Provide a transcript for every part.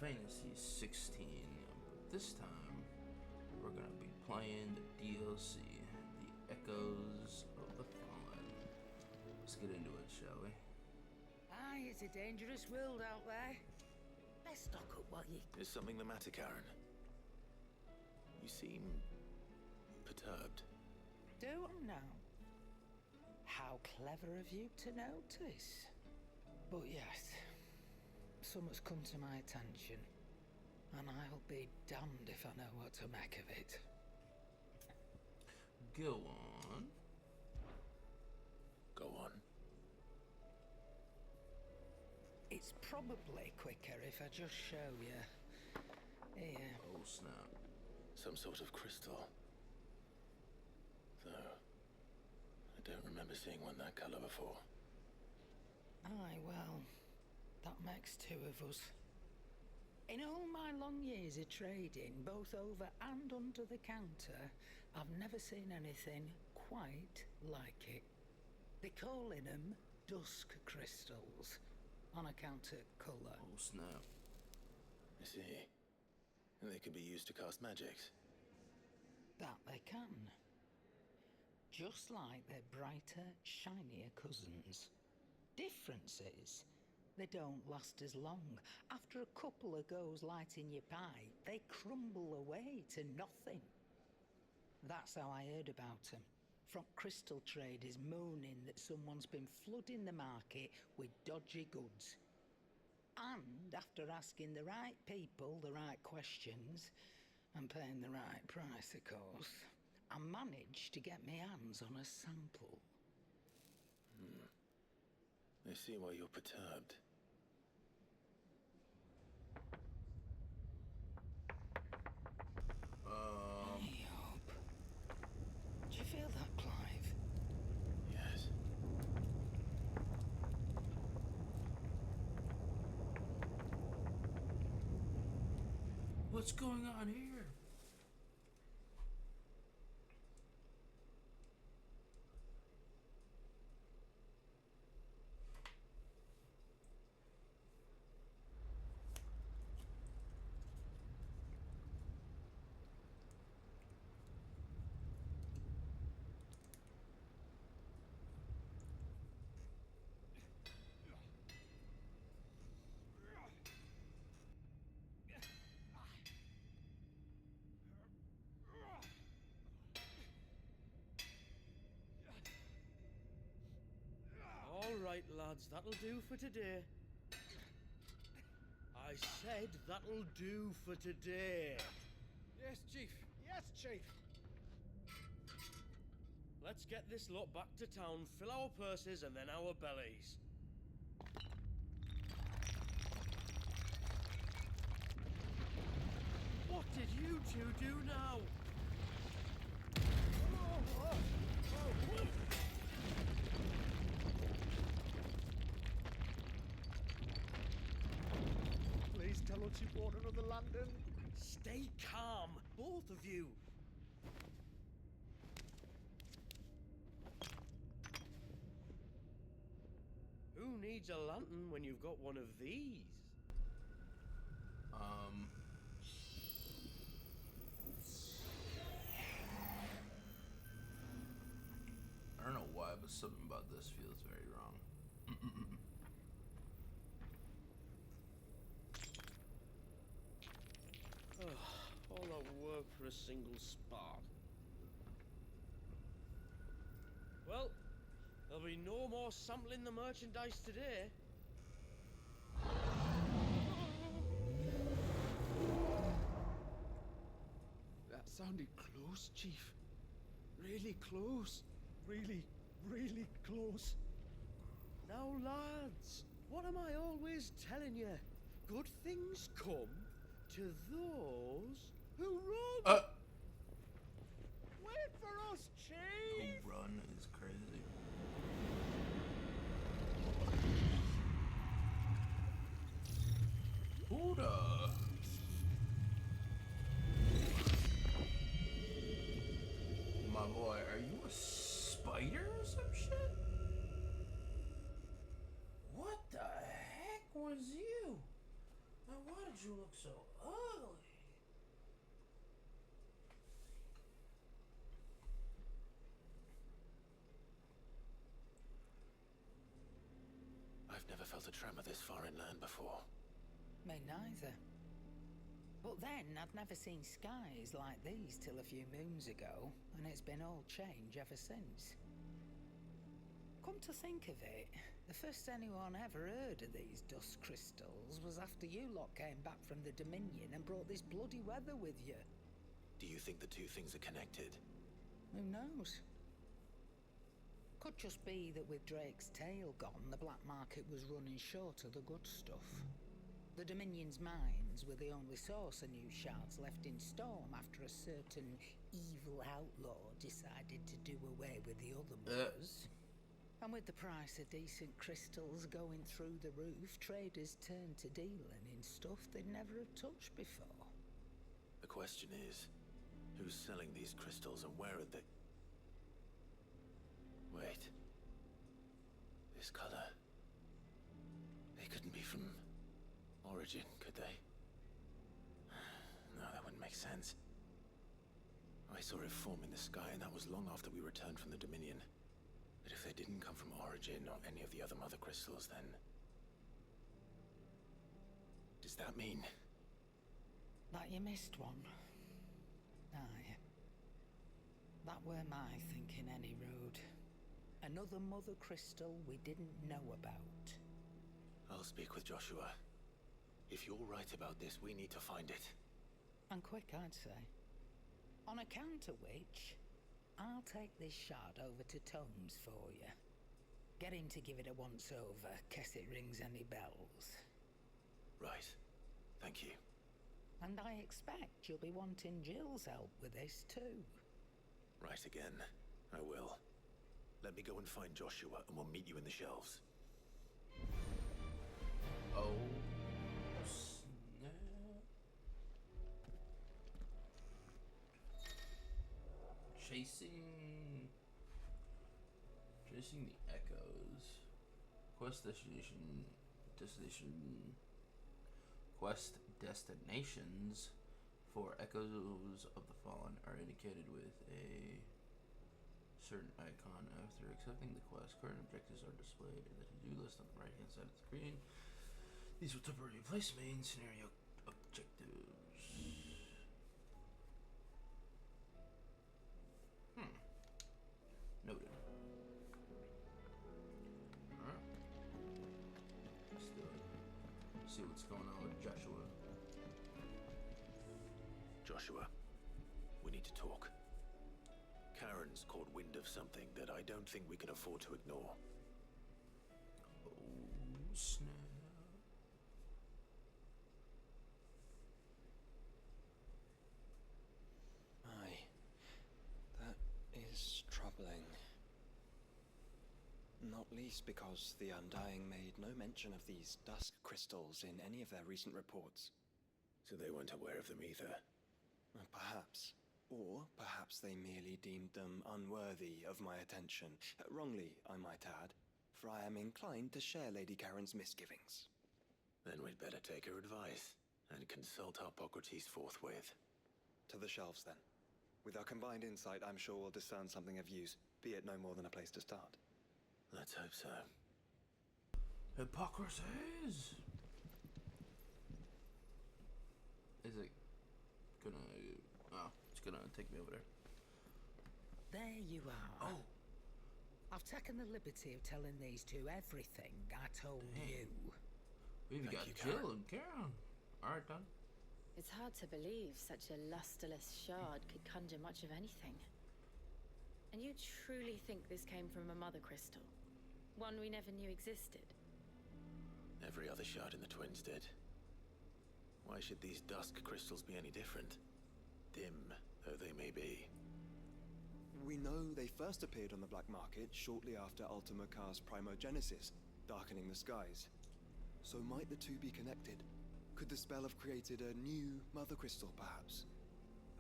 Fantasy 16, but this time we're gonna be playing the DLC, The Echoes of the Fallen. Let's get into it, shall we? Aye, it's a dangerous world out there. Let's stock up what you... Is something the matter, Karen? You seem perturbed. Do I now? How clever of you to notice. But yes, something's come to my attention, and I'll be damned if I know what to make of it. Go on. Go on. It's probably quicker if I just show you. Here. Oh, snap. Some sort of crystal. Though, I don't remember seeing one that color before. Aye, well, that makes two of us. In all my long years of trading, both over and under the counter, I've never seen anything quite like it. They're calling them dusk crystals, on account of colour. Oh, snap. I see. And they could be used to cast magics. That they can. Just like their brighter, shinier cousins. Difference is, they don't last as long. After a couple of goes lighting your pie, they crumble away to nothing. That's how I heard about them. From crystal traders moaning that someone's been flooding the market with dodgy goods. And after asking the right people the right questions, and paying the right price, of course, I managed to get my hands on a sample. I see why you're perturbed. Hey, Hope. Do you feel that, Clive? Yes. What's going on here? All right, lads, that'll do for today. I said that'll do for today. Yes, Chief. Yes, Chief. Let's get this lot back to town, fill our purses and then our bellies. What did you two do now? Please tell us you bought another London. Stay calm, both of you. Who needs a lantern when you've got one of these? I don't know why, but something about this feels very wrong. All that work for a single spark. Well, there'll be no more sampling the merchandise today. That sounded close, Chief. Really close. Really, really close. Now, lads, what am I always telling you? Good things come to those who run. Wait for us, Chief! Who run is crazy. Huda. My boy, are you a spider or some shit? What the heck was you? Now why did you look so ugly? I've never felt a tremor this far inland before. Me neither. But then, I'd never seen skies like these till a few moons ago, and it's been all change ever since. Come to think of it, the first anyone ever heard of these dust crystals was after you lot came back from the Dominion and brought this bloody weather with you. Do you think the two things are connected? Who knows? Could just be that with Drake's tail gone, the black market was running short of the good stuff. The Dominion's mines were the only source of new shards left in Storm after a certain evil outlaw decided to do away with the other mothers. And with the price of decent crystals going through the roof, traders turned to dealing in stuff they'd never have touched before. The question is, who's selling these crystals and where are they? Wait. This color. They couldn't be from Origin, could they? No, that wouldn't make sense. I saw it form in the sky, and that was long after we returned from the Dominion. But if they didn't come from Origin or any of the other mother crystals, then... does that mean... that you missed one? Aye. That were my thinking any road. Another mother crystal we didn't know about. I'll speak with Joshua. If you're right about this, we need to find it. And quick, I'd say. On account of which, I'll take this shard over to Tomes for you. Get him to give it a once-over, case it rings any bells. Right. Thank you. And I expect you'll be wanting Jill's help with this, too. Right again. I will. Let me go and find Joshua, and we'll meet you in the shelves. Oh, snap. Chasing the echoes. Quest destinations for Echoes of the Fallen are indicated with a certain icon. After accepting the quest, current objectives are displayed in the to-do list on the right-hand side of the screen. These will temporarily replace main scenario objectives. Noted. Alright. Let's do it. See what's going on with Joshua. Joshua, we need to talk. Karen's caught wind of something that I don't think we can afford to ignore. Oh, snap. Aye. That is troubling. Not least because the Undying made no mention of these dusk crystals in any of their recent reports. So they weren't aware of them either. Perhaps. Or perhaps they merely deemed them unworthy of my attention. Wrongly, I might add, for I am inclined to share Lady Karen's misgivings. Then we'd better take her advice and consult Harpocrates forthwith. To the shelves, then. With our combined insight, I'm sure we'll discern something of use, be it no more than a place to start. Let's hope so. Hippocrates! Is it gonna... Oh, it's gonna take me over there. There you are. Oh! I've taken the liberty of telling these two everything I told Dang. you. We've Thank got you, Jill Karen. and Karen. Alright, done. It's hard to believe such a lusterless shard could conjure much of anything. And you truly think this came from a mother crystal? One we never knew existed? Every other shard in the Twins did. Why should these dusk crystals be any different? Dim though they may be. We know they first appeared on the black market shortly after Ultima Car's primogenesis, darkening the skies. So might the two be connected? Could the spell have created a new mother crystal, perhaps?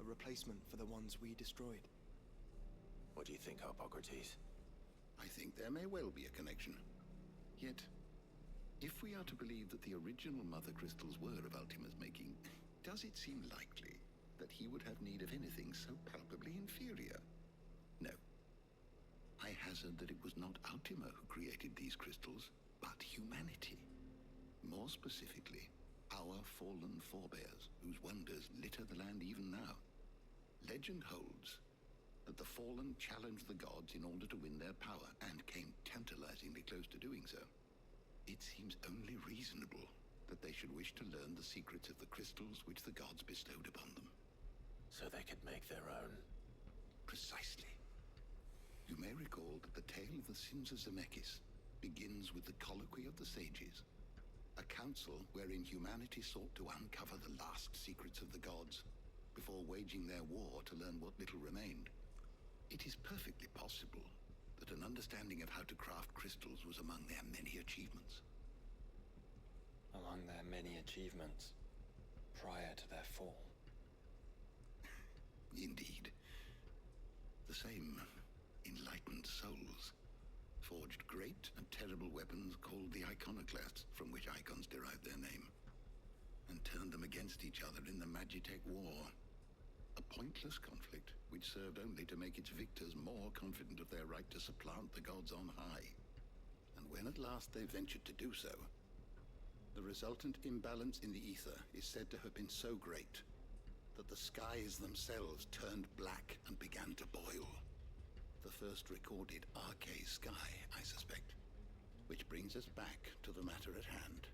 A replacement for the ones we destroyed? What do you think, Harpocrates? I think there may well be a connection. Yet, If we are to believe that the original Mother Crystals were of Ultima's making, does it seem likely that he would have need of anything so palpably inferior? No. I hazard that it was not Ultima who created these crystals, but humanity. More specifically, our fallen forebears, whose wonders litter the land even now. Legend holds that the fallen challenged the gods in order to win their power, and came tantalizingly close to doing so. It seems only reasonable that they should wish to learn the secrets of the crystals which the gods bestowed upon them. So they could make their own. Precisely. You may recall that the tale of the sins of Zemeckis begins with the colloquy of the sages, a council wherein humanity sought to uncover the last secrets of the gods before waging their war to learn what little remained. It is perfectly possible that an understanding of how to craft crystals was among their many achievements. Among their many achievements, prior to their fall. Indeed. The same enlightened souls forged great and terrible weapons called the Iconoclasts, from which icons derived their name, and turned them against each other in the Magitech War. A pointless conflict which served only to make its victors more confident of their right to supplant the gods on high. And when at last they ventured to do so, the resultant imbalance in the ether is said to have been so great that the skies themselves turned black and began to boil. The first recorded Arcade sky, I suspect. Which brings us back to the matter at hand.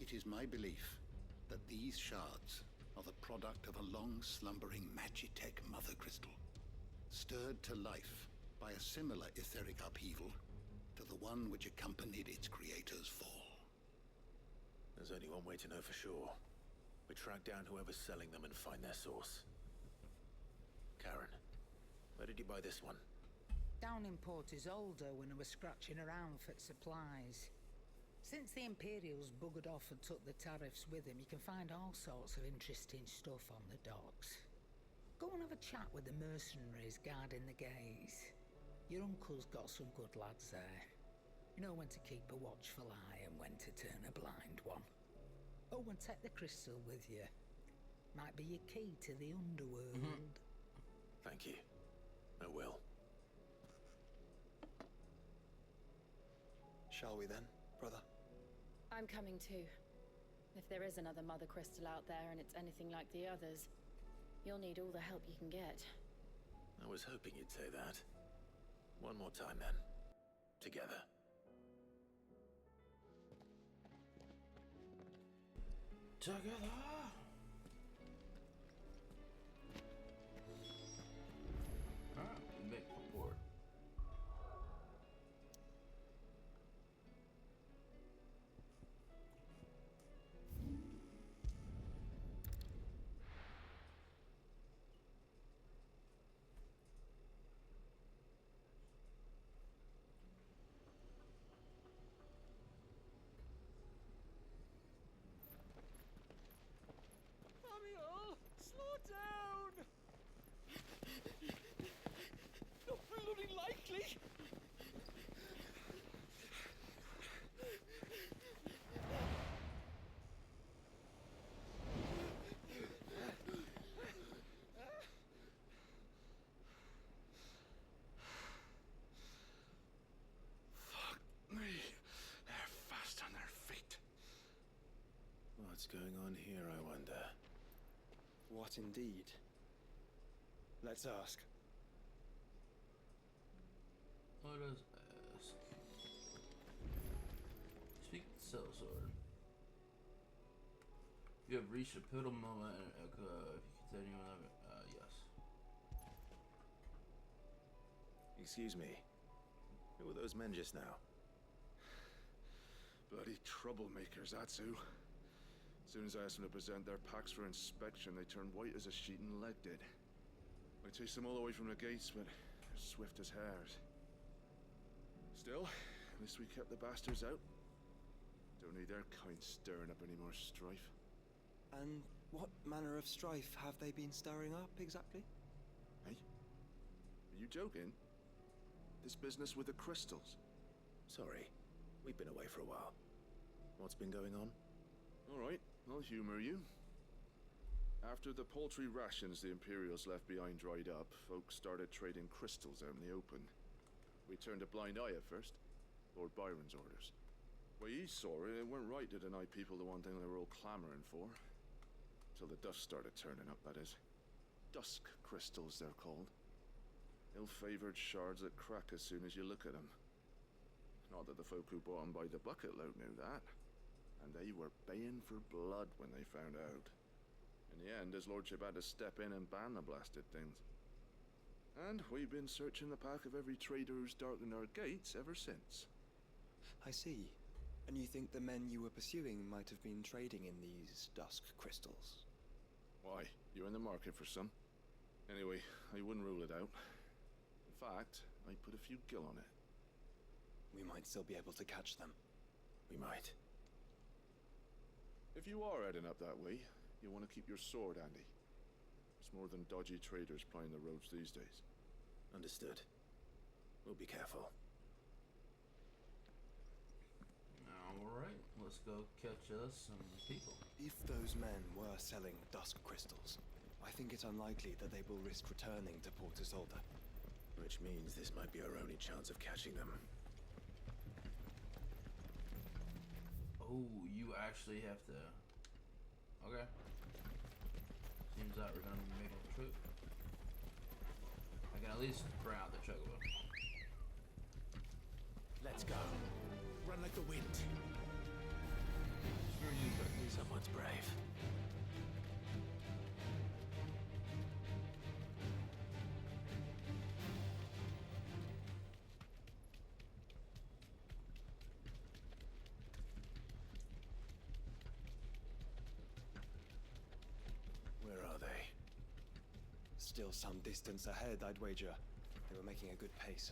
It is my belief that these shards are the product of a long-slumbering Magitech mother crystal, stirred to life by a similar etheric upheaval to the one which accompanied its creator's fall. There's only one way to know for sure. We track down whoever's selling them and find their source. Karen, where did you buy this one? Down in Port Isolde when I was scratching around for supplies. Since the Imperials buggered off and took the tariffs with them, you can find all sorts of interesting stuff on the docks. Go and have a chat with the mercenaries guarding the gates. Your uncle's got some good lads there. You know when to keep a watchful eye and when to turn a blind one. Oh, and take the crystal with you. Might be your key to the underworld. Thank you. I will. Shall we then, brother? I'm coming too. If there is another Mother Crystal out there and it's anything like the others, you'll need all the help you can get. I was hoping you'd say that. One more time then. Together. Together! Alright, we make report. Amiel, slow down! Not bloody likely! Fuck me. They're fast on their feet. What's going on here, I wonder? What indeed? Let's ask. Let us ask. Speak to the sellsword. You have reached a pivotal moment in Echo. If you continue on yes. Excuse me. Who were those men just now? Bloody troublemakers, that's who. As soon as I asked them to present their packs for inspection, they turned white as a sheet and lead did. I chased them all the way from the gates, but they're swift as hares. Still, at least we kept the bastards out. Don't need their kind stirring up any more strife. And what manner of strife have they been stirring up, exactly? Hey? Are you joking? This business with the crystals? Sorry. We've been away for a while. What's been going on? Alright, I'll humor you. After the paltry rations the Imperials left behind dried up, folks started trading crystals out in the open. We turned a blind eye at first. Lord Byron's orders. When he saw it, it weren't right to deny people the one thing they were all clamoring for. Till the dust started turning up, that is. Dusk crystals, they're called. Ill-favored shards that crack as soon as you look at them. Not that the folk who bought them by the bucket load knew that. And they were baying for blood when they found out. In the end, his lordship had to step in and ban the blasted things. And we've been searching the path of every trader who's darkened our gates ever since. I see. And you think the men you were pursuing might have been trading in these dusk crystals? Why? You're in the market for some. Anyway, I wouldn't rule it out. In fact, I put a few gil on it. We might still be able to catch them. We might. If you are heading up that way, you want to keep your sword handy. It's more than dodgy traders plying the roads these days. Understood. We'll be careful. Alright, let's go catch us some people. If those men were selling dusk crystals, I think it's unlikely that they will risk returning to Port Isolde. Which means this might be our only chance of catching them. Oh, you actually have to... Okay. Seems like we're gonna be making a trip. I can at least bring out the chocobo. Let's go. Run like the wind. Screw you, Berkeley. Someone's brave. Where are they? Still some distance ahead, I'd wager. They were making a good pace.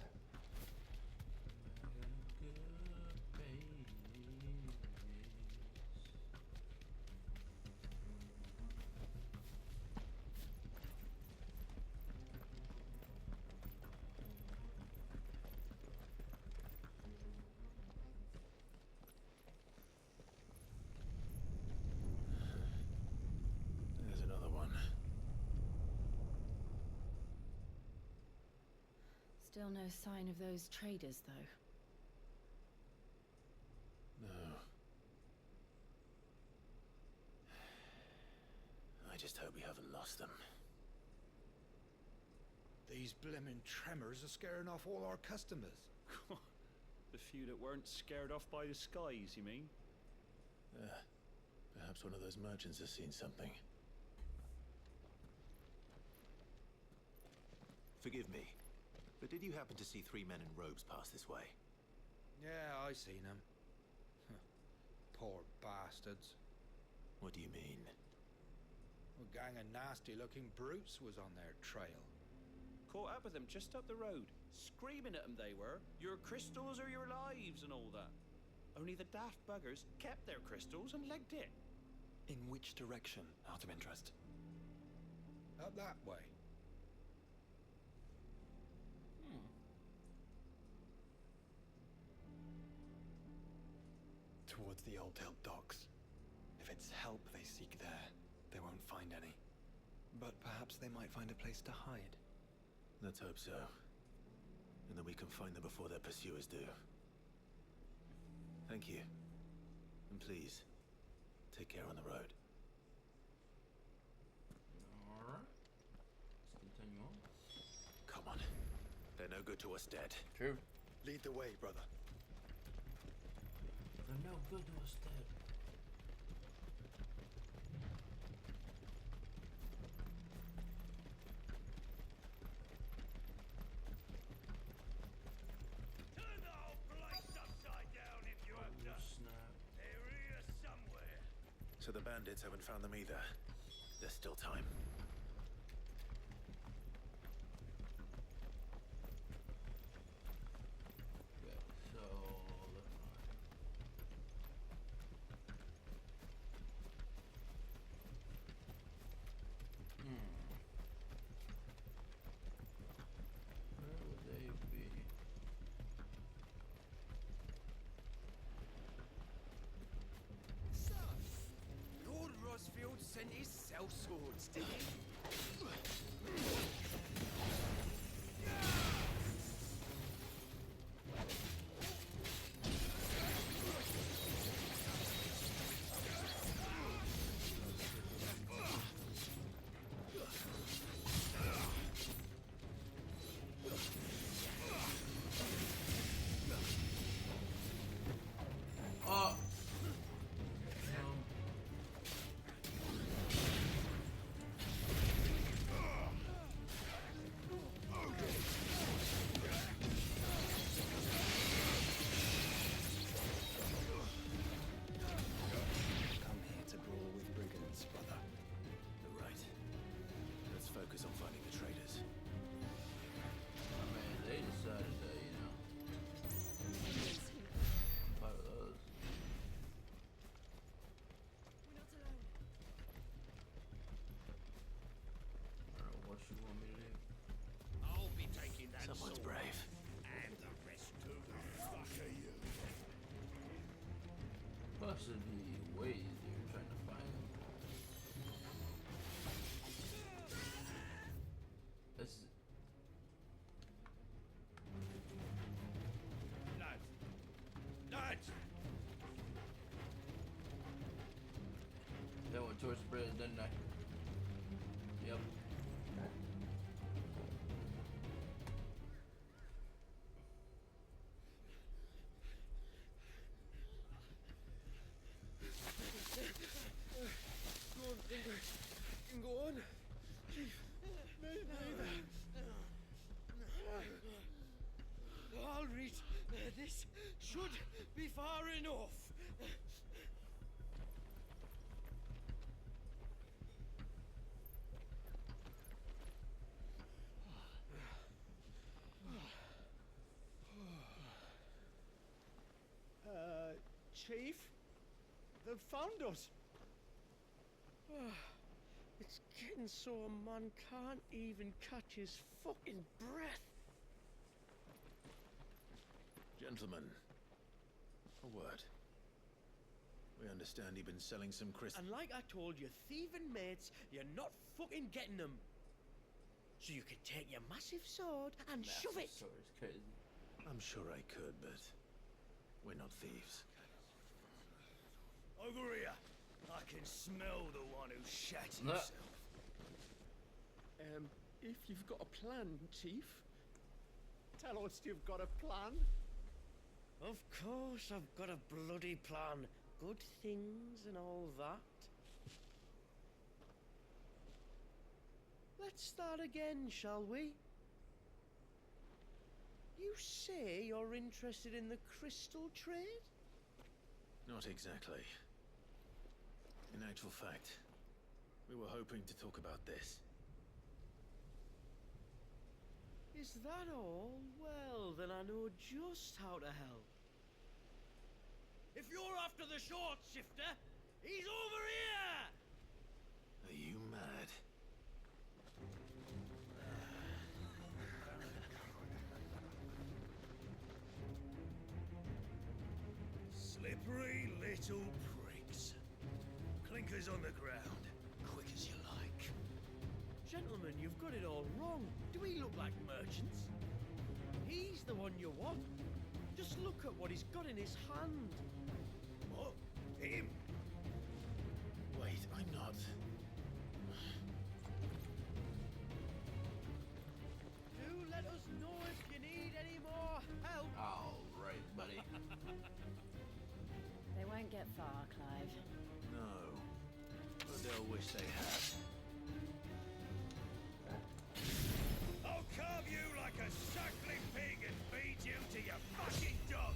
There's another one. Still no sign of those traders, though. No. I just hope we haven't lost them. These blimmin' tremors are scaring off all our customers. The few that weren't scared off by the skies, you mean? Perhaps one of those merchants has seen something. Forgive me, but did you happen to see 3 men in robes pass this way? Yeah, I seen them. Poor bastards. What do you mean? A gang of nasty-looking brutes was on their trail. Caught up with them just up the road. Screaming at them they were. Your crystals are your lives and all that. Only the daft buggers kept their crystals and legged it. In which direction, out of interest? Up that way. Towards the Old Hill docks. If it's help they seek there, they won't find any. But perhaps they might find a place to hide. Let's hope so. And that we can find them before their pursuers do. Thank you. And please, take care on the road. Alright. Let's continue on. Come on. They're no good to us dead. True. Lead the way, brother. They're no good to us dead. Turn the whole place upside down if you have Oh, to. snap. They're here somewhere. So the bandits haven't found them either. There's still time. Okay, so left eye. Where would they be? no swords, did you? Come here to brawl with brigands, brother. You're right. Let's focus on finding the traitors. I mean, they decided that, you know, part of those. I don't know what you want me to do. I'll be taking that Someone's sword. brave. And the rest to the fuck are you? Plus, it'd be way easier trying to find them. This is, Lads! Lads! they went towards the bridge, didn't they? Yep. Go on, Finger. You can go on. Chief, me neither. All right, this should be far enough. Chief, they've found us. It's getting so a man can't even catch his fucking breath. Gentlemen, a word. We understand you've been selling some crystals. And like I told your thieving mates, you're not fucking getting them. So you can take your massive sword and shove it. Sword is crazy. I'm sure I could, but we're not thieves. Over here. I can smell the one who shat No. himself. If you've got a plan, Chief, tell us you've got a plan. Of course I've got a bloody plan. Good things and all that. Let's start again, shall we? You say you're interested in the crystal trade? Not exactly. In actual fact, we were hoping to talk about this. Is that all? Well, then I know just how to help. If you're after the short shifter, he's over here! Are you mad? Slippery little pricks. Clinkers on the ground, quick as you like. Gentlemen, you've got it all wrong. Do we look like merchants? He's the one you want. Just look at what he's got in his hand. What? Him? Wait, I'm not. Do let us know if you need any more help. All right, buddy. They won't get far, Clive. No. But they'll wish they had. I'll carve you like a suckling pig and feed you to your fucking dog.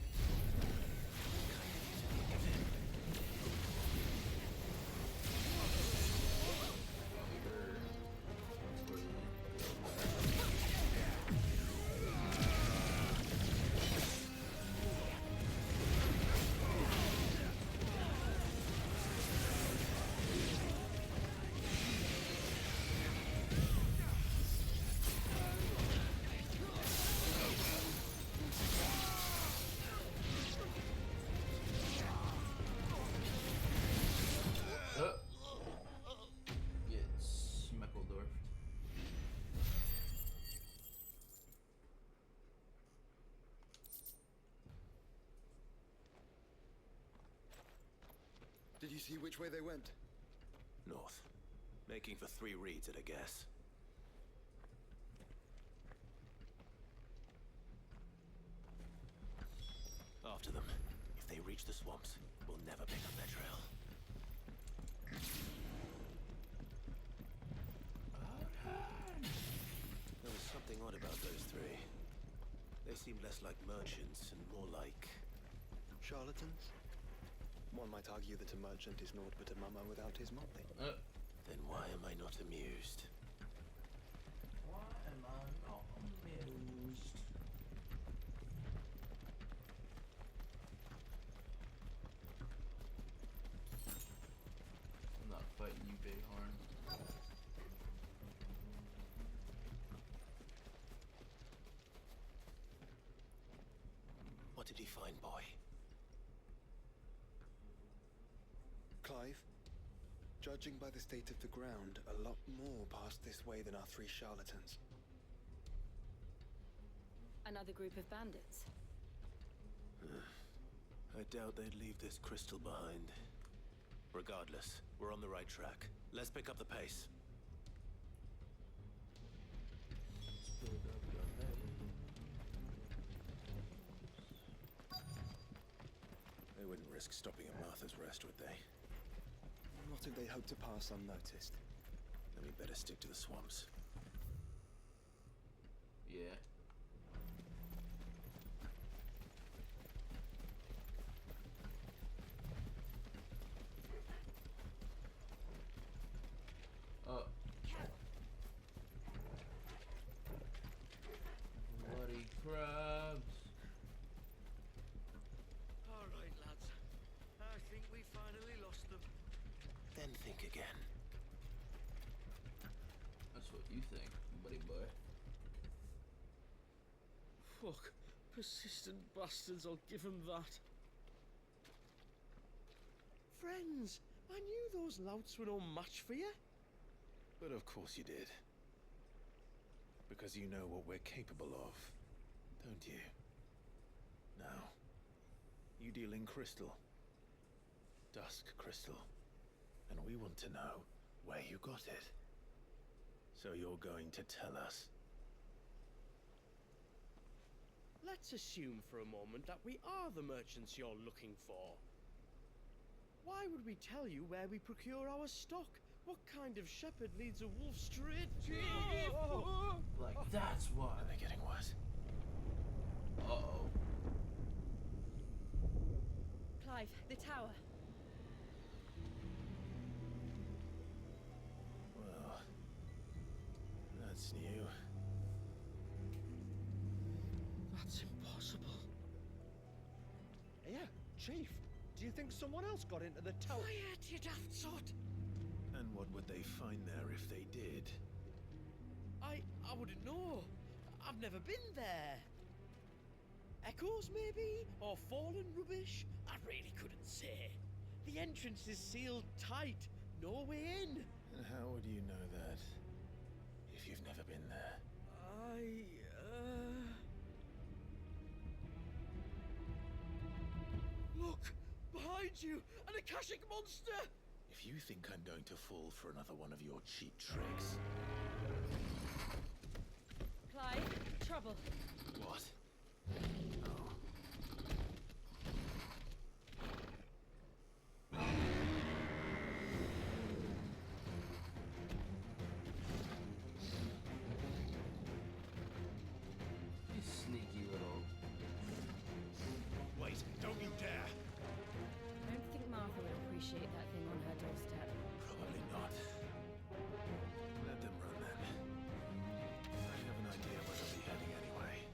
You see which way they went? North. Making for 3 reeds at a guess. After them. If they reach the swamps, we'll never pick up their trail. There was something odd about those 3. They seemed less like merchants and more like... Charlatans? One might argue that a merchant is naught but a mummer without his motley. Then why am I not amused? Why am I not amused? I'm not fighting you, Bighorn. What did he find, boy? Clive, judging by the state of the ground, a lot more passed this way than our 3 charlatans. Another group of bandits. I doubt they'd leave this crystal behind. Regardless, we're on the right track. Let's pick up the pace. They wouldn't risk stopping at Martha's Rest, would they? Not if they hope to pass unnoticed. Then we better stick to the swamps. Yeah. Oh. Bloody crabs. All right, lads. I think we finally lost them. Then think again. That's what you think, buddy boy. Fuck. Persistent bastards, I'll give them that. Friends, I knew those louts were no match for you. But of course you did. Because you know what we're capable of, don't you? Now, you deal in crystal. Dusk crystal. And we want to know where you got it. So you're going to tell us. Let's assume for a moment that we are the merchants you're looking for. Why would we tell you where we procure our stock? What kind of shepherd leads a wolf straight to... Like, that's why. Are they getting worse? Uh-oh. Clive, the tower. Well, that's new. That's impossible. Yeah, Chief. Do you think someone else got into the tower? Quiet, you daft sot! And what would they find there if they did? I wouldn't know. I've never been there. Echoes, maybe? Or fallen rubbish? I really couldn't say. The entrance is sealed tight. No way in. And how would you know that? If you've never been there? Look! Behind you! An Akashic monster! If you think I'm going to fall for another one of your cheap tricks... Clive, trouble. What? Oh. You sneaky little... Wait, don't you dare! I don't think Martha would appreciate that thing on her doorstep. Probably not. Let them run then. I have an idea where they'll be heading anyway.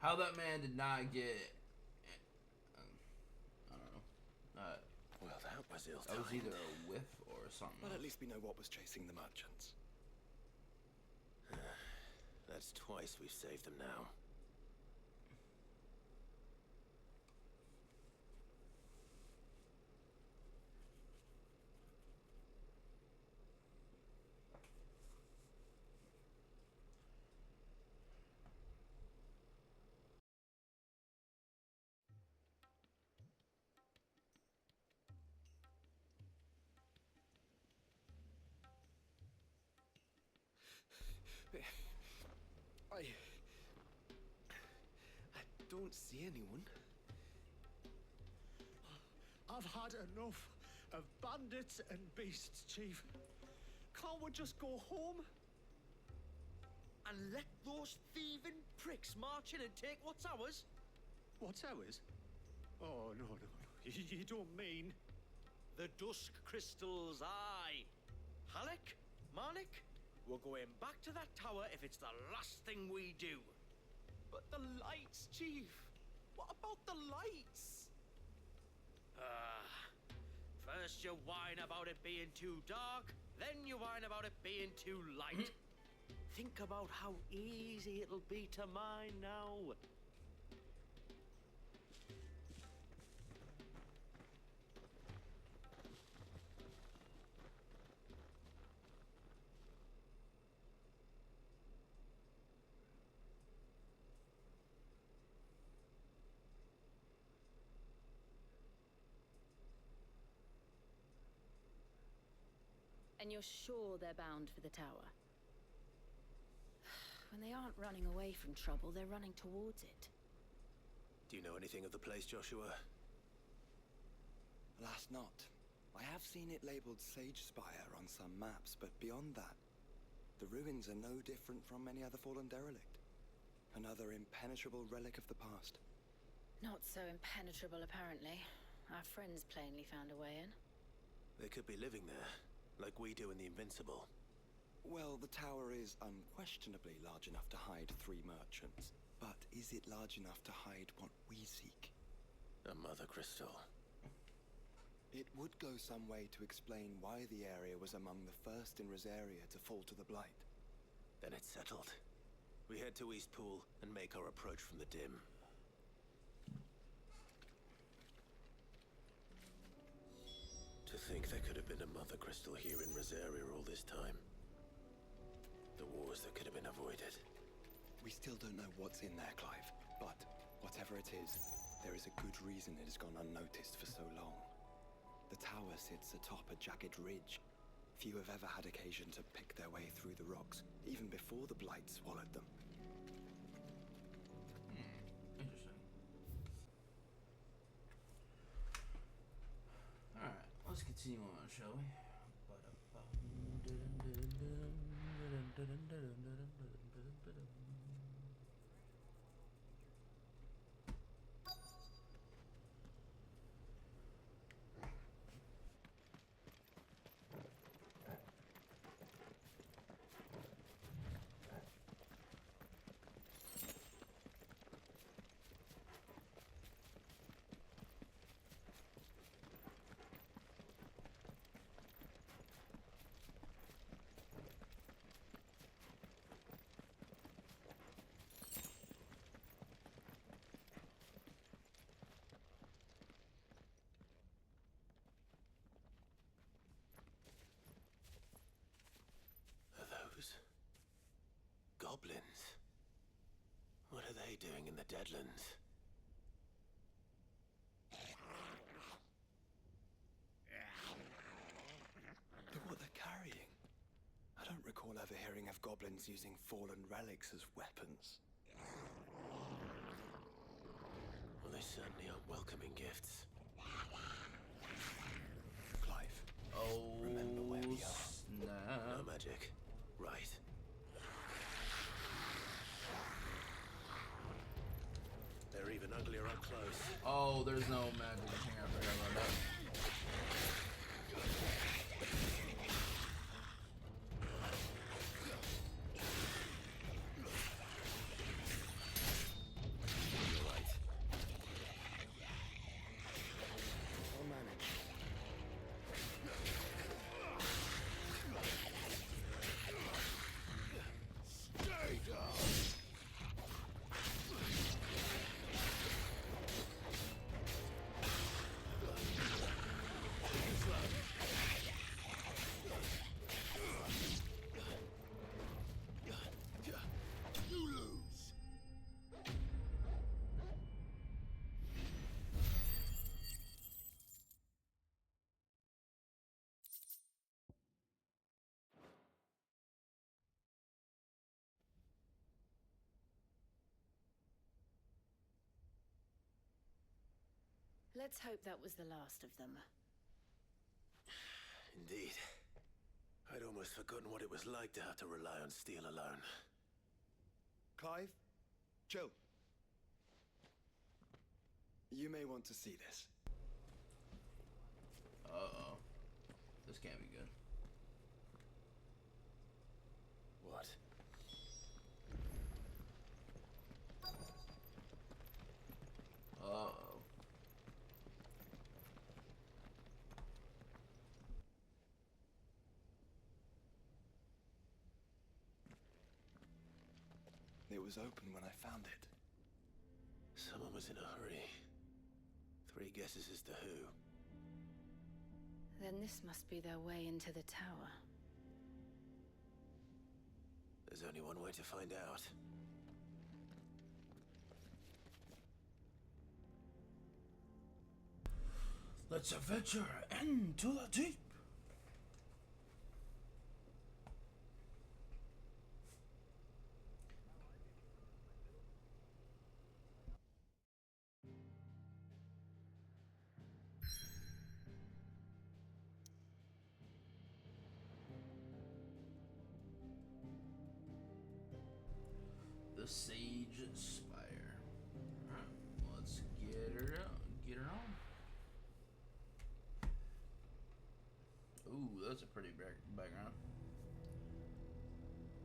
How that man did not get... I don't know. Well, that was ill-timed. That was either a whiff or something. But at least we know what was chasing the merchants. That's twice we've saved them now. I don't see anyone. I've had enough of bandits and beasts, Chief. Can't we just go home? And let those thieving pricks march in and take what's ours? What's ours? Oh, no. You don't mean... The Dusk Crystals, aye. Halleck, Marnik, we're going back to that tower if it's the last thing we do. But the lights, Chief. What about the lights? First you whine about it being too dark, then you whine about it being too light. Think about how easy it'll be to mine now. And you're sure they're bound for the tower? When they aren't running away from trouble, they're running towards it. Do you know anything of the place, Joshua? Alas, not. I have seen it labeled Sage Spire on some maps, but beyond that, the ruins are no different from any other fallen derelict. Another impenetrable relic of the past. Not so impenetrable, apparently. Our friends plainly found a way in. They could be living there, like we do in the Invincible. Well, the tower is unquestionably large enough to hide 3 merchants. But is it large enough to hide what we seek? A Mother Crystal. It would go some way to explain why the area was among the first in Rosaria to fall to the Blight. Then it's settled. We head to Eastpool and make our approach from the dim. To think there could have been a Mother Crystal here in Rosaria all this time. The wars that could have been avoided. We still don't know what's in there, Clive. But whatever it is, there is a good reason it has gone unnoticed for so long. The tower sits atop a jagged ridge. Few have ever had occasion to pick their way through the rocks, even before the Blight swallowed them. Interesting. Alright, let's continue on, shall we? Goblins? What are they doing in the Deadlands? Look what they're carrying. I don't recall ever hearing of goblins using fallen relics as weapons. Well, they certainly aren't welcoming gifts. Clive, remember where we are. No magic. Right. They're even uglier up close. Oh, there's no magic in here. I forgot about that. Let's hope that was the last of them. Indeed. I'd almost forgotten what it was like to have to rely on steel alone. Clive? Joe? You may want to see this. Uh-oh. This can't be good. What? Uh-oh. It was open when I found it. Someone was in a hurry. 3 guesses as to who. Then this must be their way into the tower. There's only one way to find out. Let's adventure into the deep. The Sage Spire. Alright, let's get her out. Get her on. Ooh, that's a pretty background.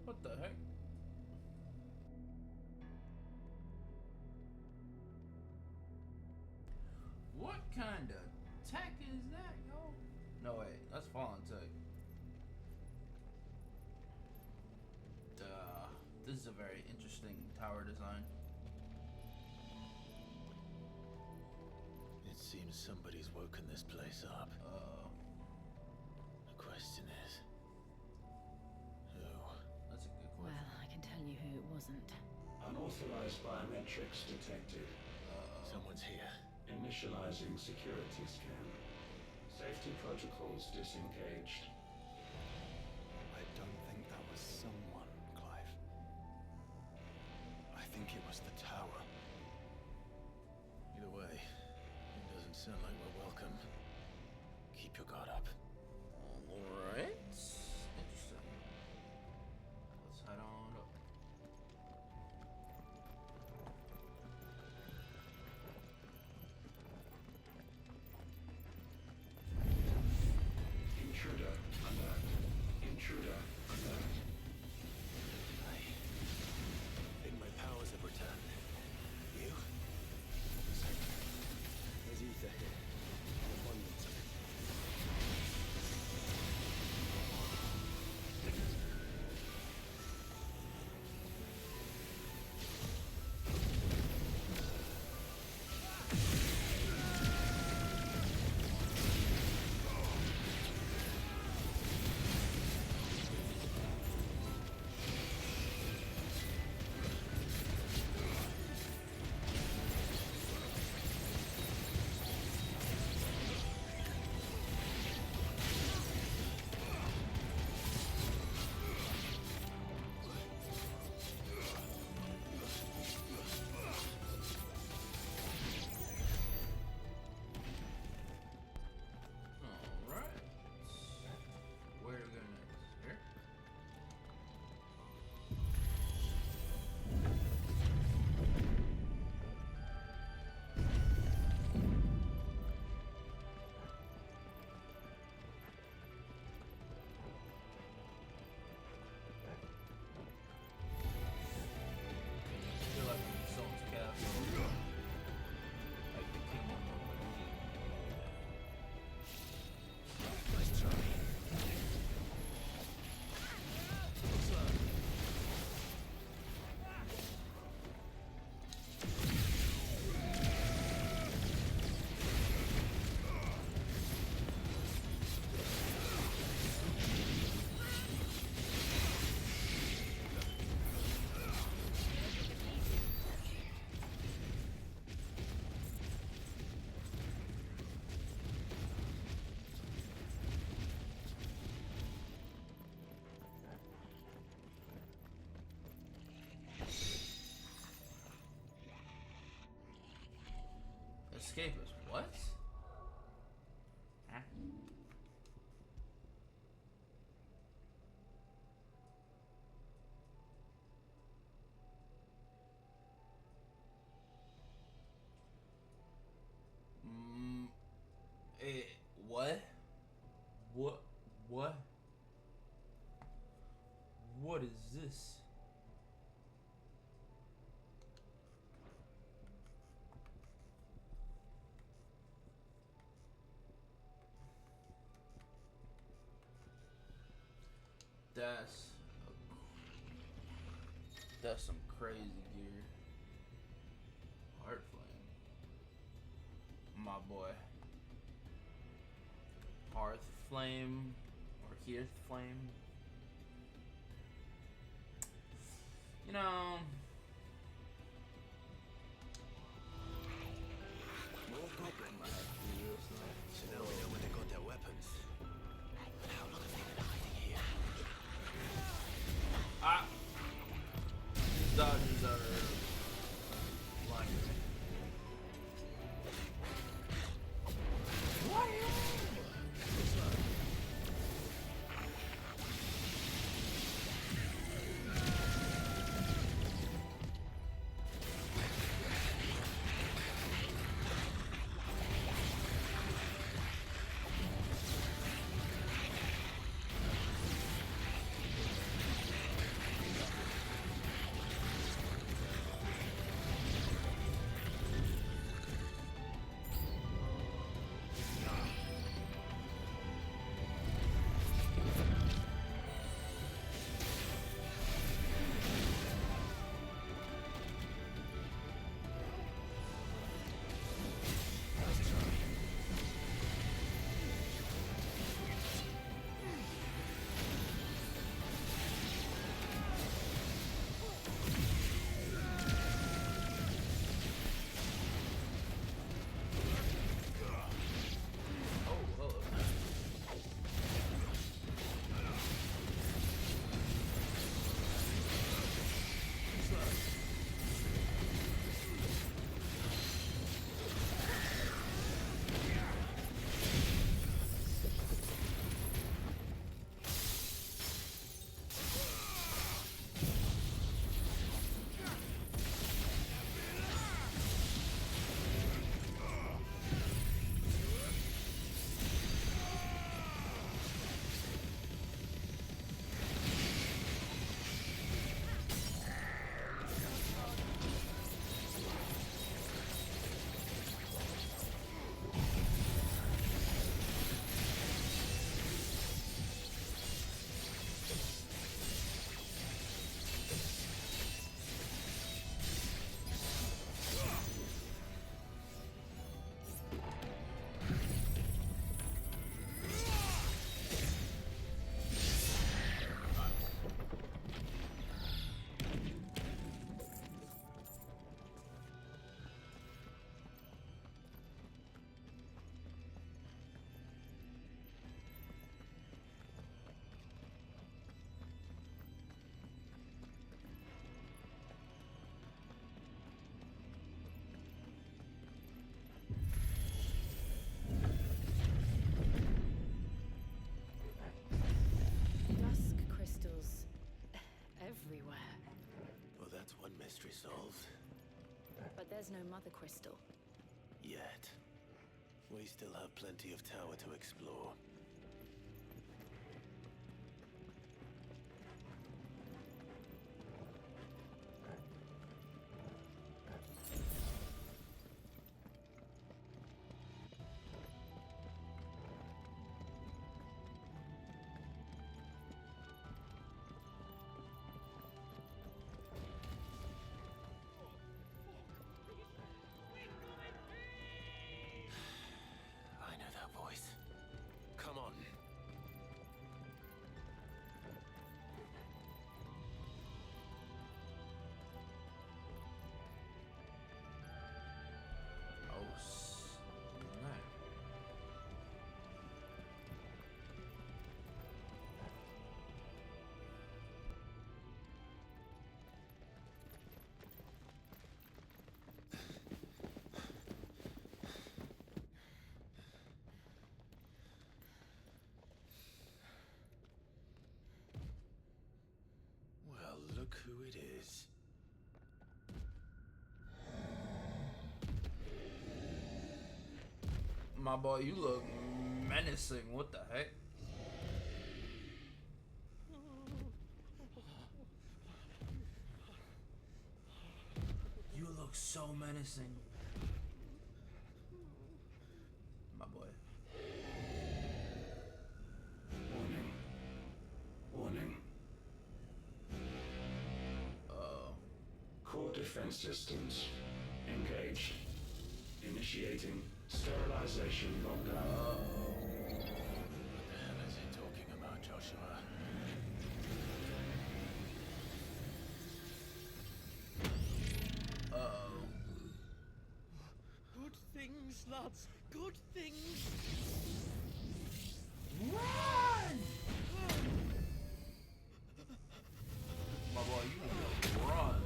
What the heck? What kind of tech is that, yo? No, wait, that's Fallen Tech. This is a very interesting tower design. It seems somebody's woken this place up. The question is, who? That's a good question. Well, I can tell you who it wasn't. Unauthorized biometrics detected. Someone's here. Initializing security scan. Safety protocols disengaged. I don't think that was someone, Clive. I think it was the tower. Either way, it doesn't sound like we're welcome. Keep your guard up. Alright. Interesting. Let's head on up. Intruder alert. Intruder alert. I think my powers have returned. You? There's ether here. An abundance of it. Alright. Where do we go next? Here? I feel like I'm in someone's castle. Like the kingdom of the king. Nice try. What's up? Escapist. What? Huh? What? What? What is this? That's some crazy gear. Heart flame. My boy. Hearth flame or hearth flame. You know, More goblin. So now we know where they got their weapons. But how long have they been hiding here? ah, these dodges are blinding me. Mystery solved. But there's no Mother Crystal. Yet. We still have plenty of tower to explore. Look who it is. My boy, you look menacing. What the heck? You look so menacing. My boy. Warning. Warning. Core defense systems engaged. Initiating sterilization lockdown. What the hell is he talking about, Joshua? Good things, lads. Good things. Run! My boy, you need to run.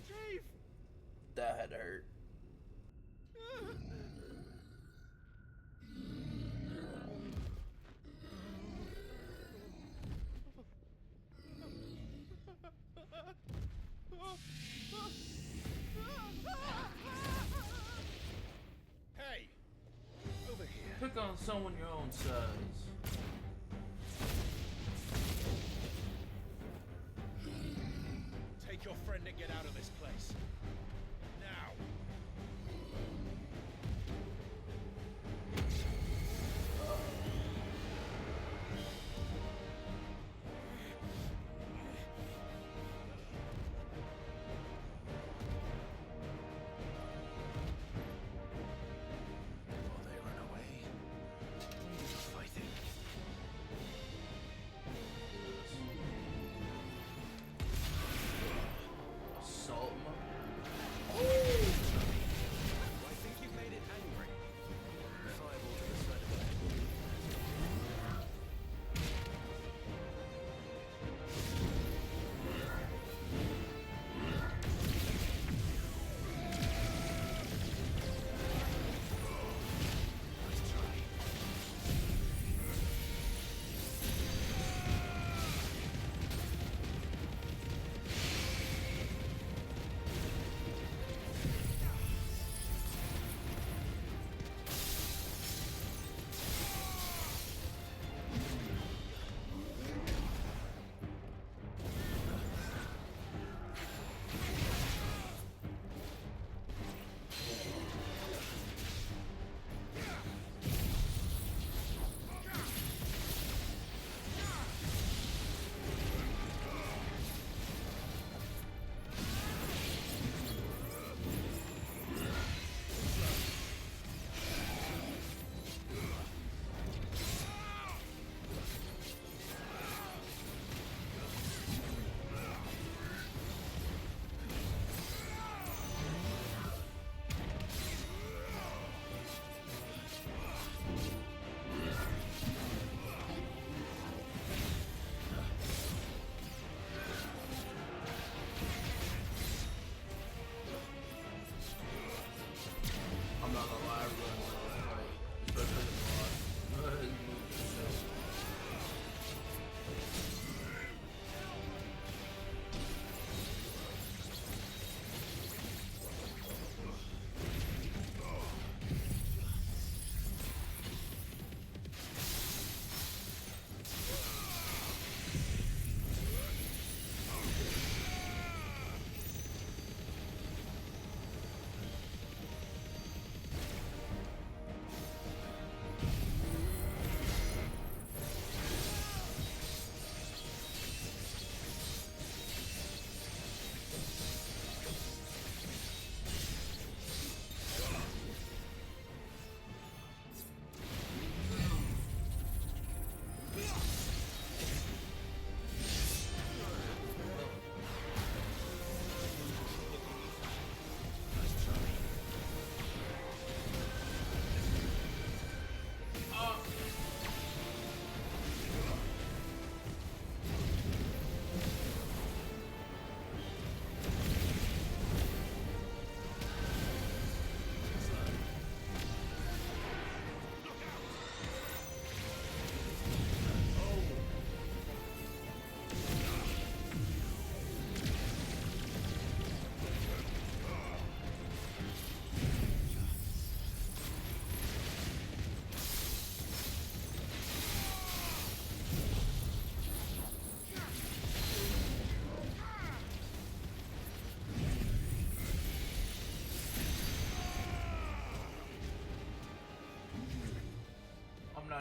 Chief! That had to hurt. Hey! Over here. Pick on someone your own size. Take your friend and get out of this place. Now! Will they run away? Fighting. Assault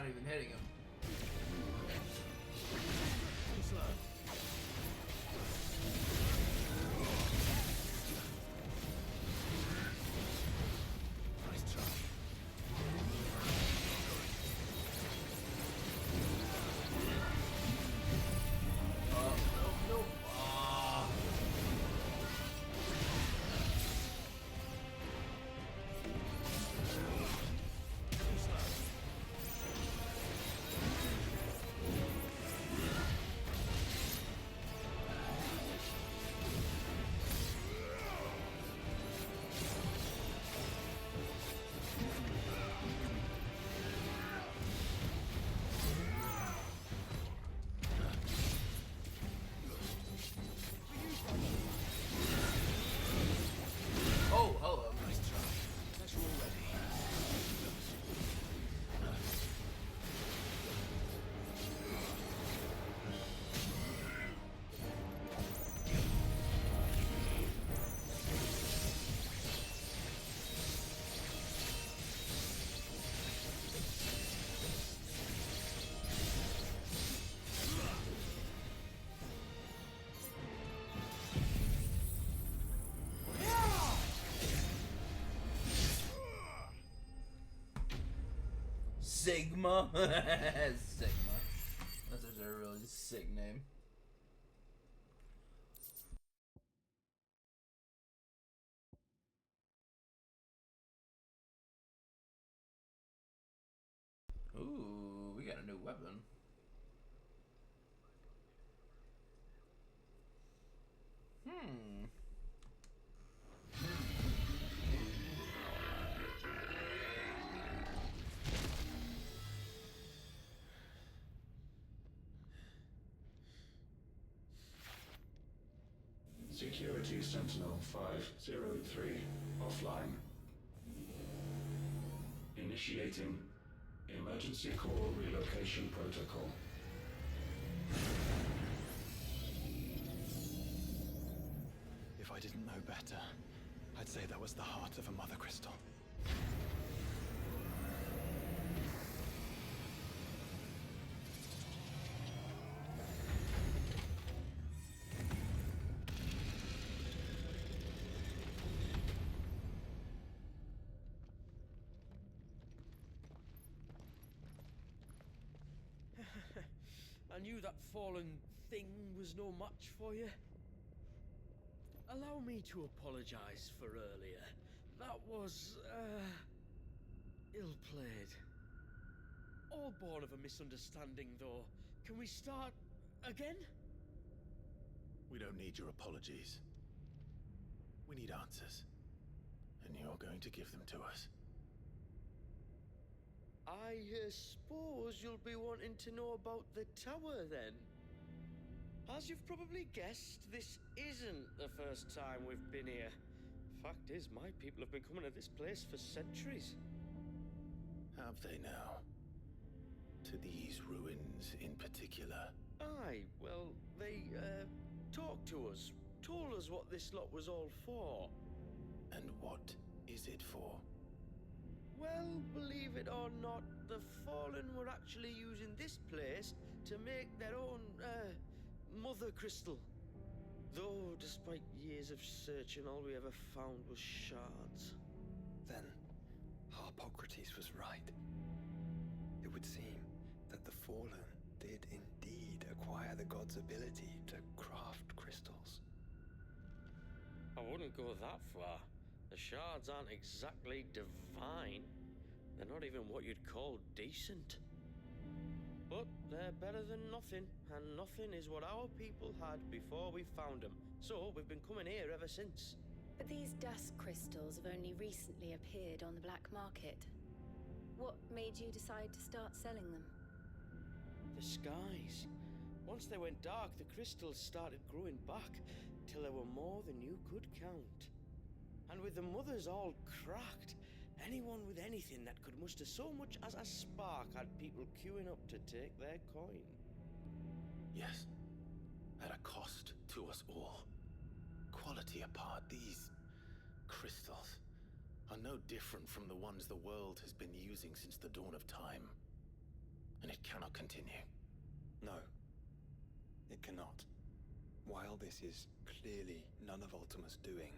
not even hitting him. Sigma. Sigma. That's a really sick name. Ooh, we got a new weapon. Security Sentinel 503 offline. Initiating emergency core relocation protocol. If I didn't know better, I'd say that was the heart of a Mother Crystal. I knew that fallen thing was no match for you. Allow me to apologize for earlier. That was, ill-played. All born of a misunderstanding, though. Can we start again? We don't need your apologies. We need answers. And you're going to give them to us. I suppose you'll be wanting to know about the tower, then? As you've probably guessed, this isn't the first time we've been here. Fact is, my people have been coming to this place for centuries. Have they now? To these ruins in particular? Aye, well, they, talked to us, told us what this lot was all for. And what is it for? Well, believe it or not, the Fallen were actually using this place to make their own, Mother Crystal. Though, despite years of searching, all we ever found was shards. Then, Harpocrates was right. It would seem that the Fallen did indeed acquire the god's ability to craft crystals. I wouldn't go that far. The shards aren't exactly divine. They're not even what you'd call decent. But they're better than nothing, and nothing is what our people had before we found them. So we've been coming here ever since. But these dust crystals have only recently appeared on the black market. What made you decide to start selling them? The skies. Once they went dark, the crystals started growing back, till there were more than you could count. And with the mothers all cracked, anyone with anything that could muster so much as a spark had people queuing up to take their coin. Yes, at a cost to us all. Quality apart, these crystals are no different from the ones the world has been using since the dawn of time. and it cannot continue. No, it cannot. While this is clearly none of Ultima's doing,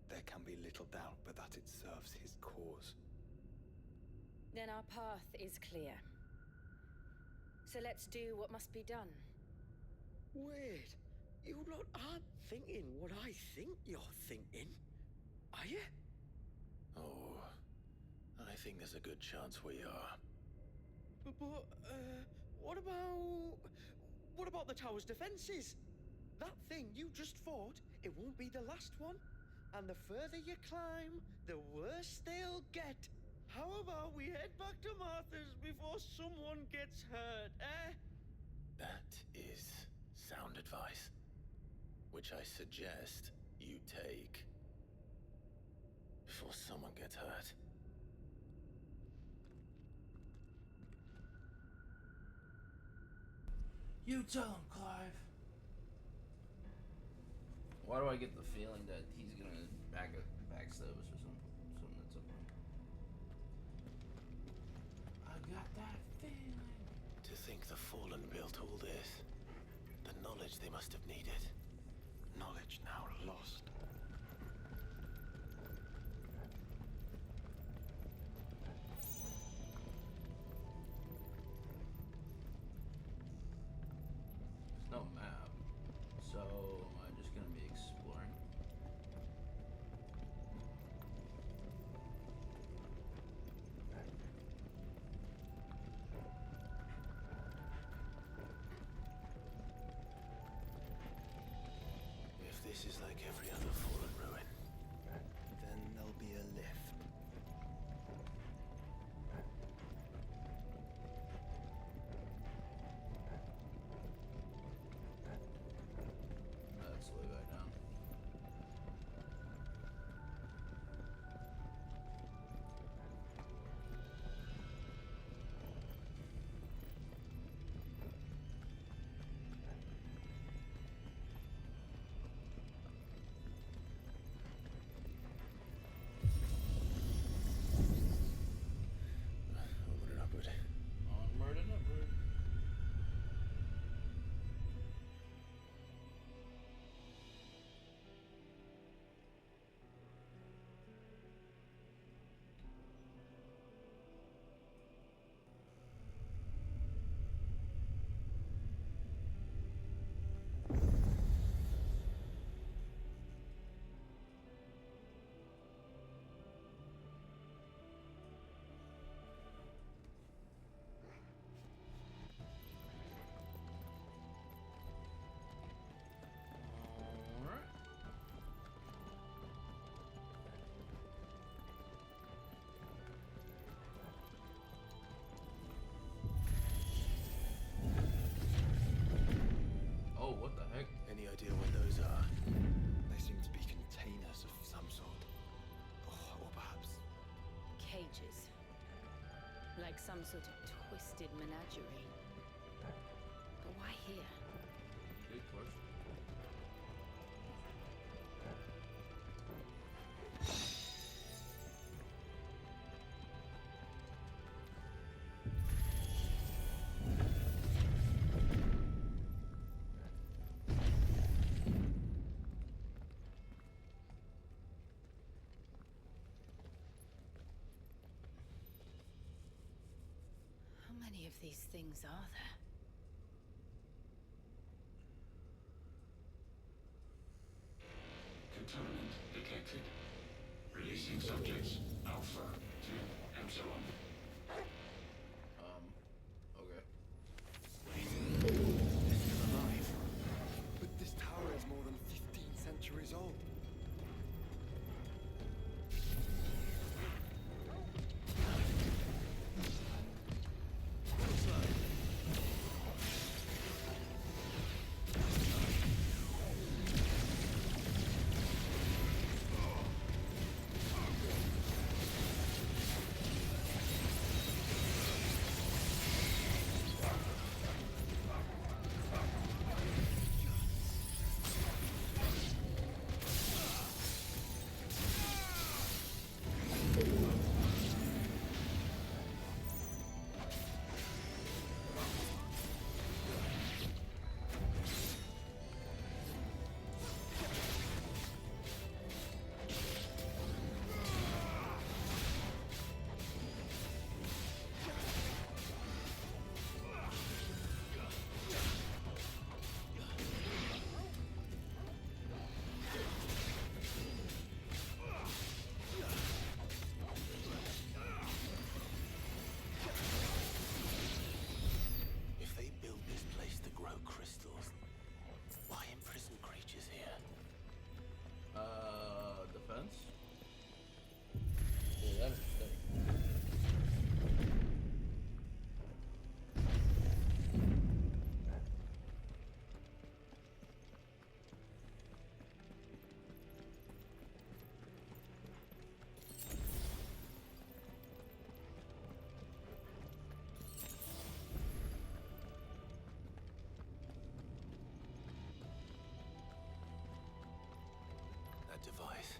there can be little doubt but that it serves his cause. Then our path is clear. So let's do what must be done. Wait, you lot aren't thinking what I think you're thinking, are you? Oh, I think there's a good chance we are. But what about the tower's defenses? That thing you just fought, it won't be the last one. And the further you climb, the worse they'll get. How about we head back to Martha's before someone gets hurt, eh? That is sound advice, which I suggest you take before someone gets hurt. You tell him, Clive. Why do I get the feeling that he's gonna backstab us or something that's up there? I got that feeling. To think the Fallen built all this, the knowledge they must have needed. Knowledge now lost. There's no map, so am I just gonna be exploring? If this is like every other Fallen ruin, Then there'll be a lift. That's the way back down. onward and upward. Onward and upward. Alright. Oh, what the heck? Any idea what those are? They seem to be containers of some sort. Or perhaps Cages. Like some sort of twisted menagerie. But why here? Good question. How many of these things are there? Contaminant detected. Releasing subjects Alpha to Epsilon. Okay. they're still alive. But this tower is more than 15 centuries old. device.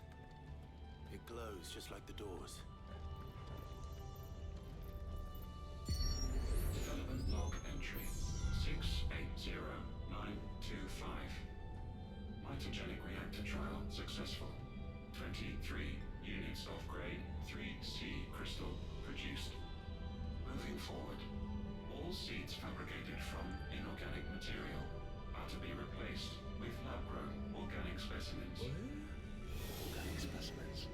It glows just like the doors. Development log entry 680925. Mitogenic reactor trial successful. 23 units of grade 3C crystal produced. Moving forward, all seeds fabricated from inorganic material are to be replaced with lab-grown organic specimens. Organic specimens.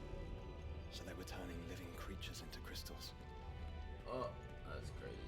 So they were turning living creatures into crystals. Oh, that's crazy.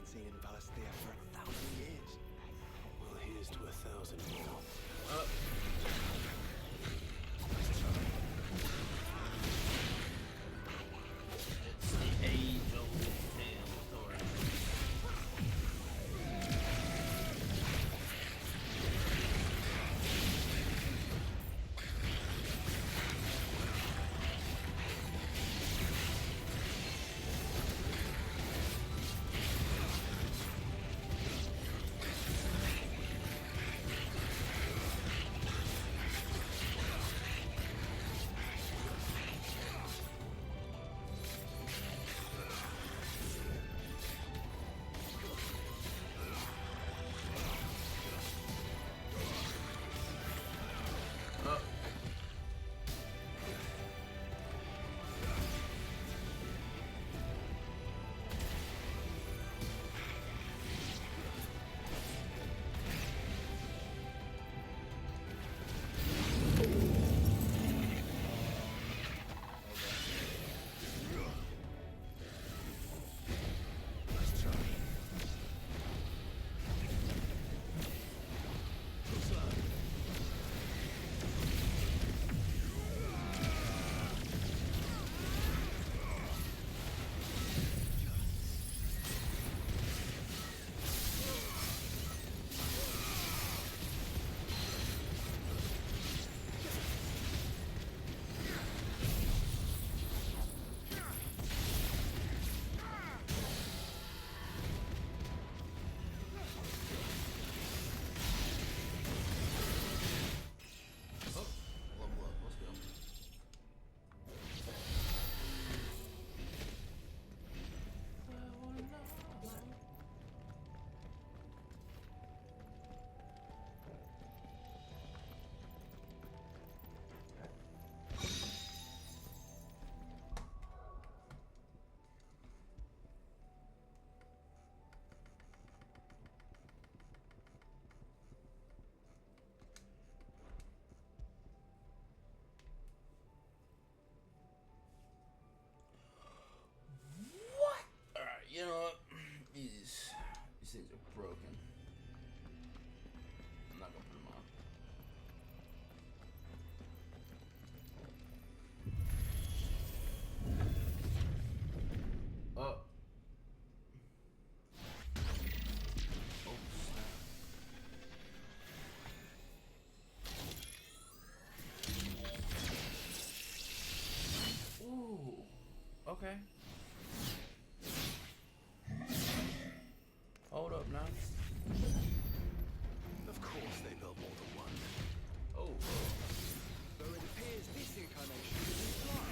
Seen in Valisthea for 1,000 years. Well, here's to 1,000 more. It's the age-old tale story. You know what? These things are broken. not gonna put them on. Oh. Oh, snap. Ooh. Okay. Hold up now. Of course they built more than one. Oh. Though it appears this incarnation is fly.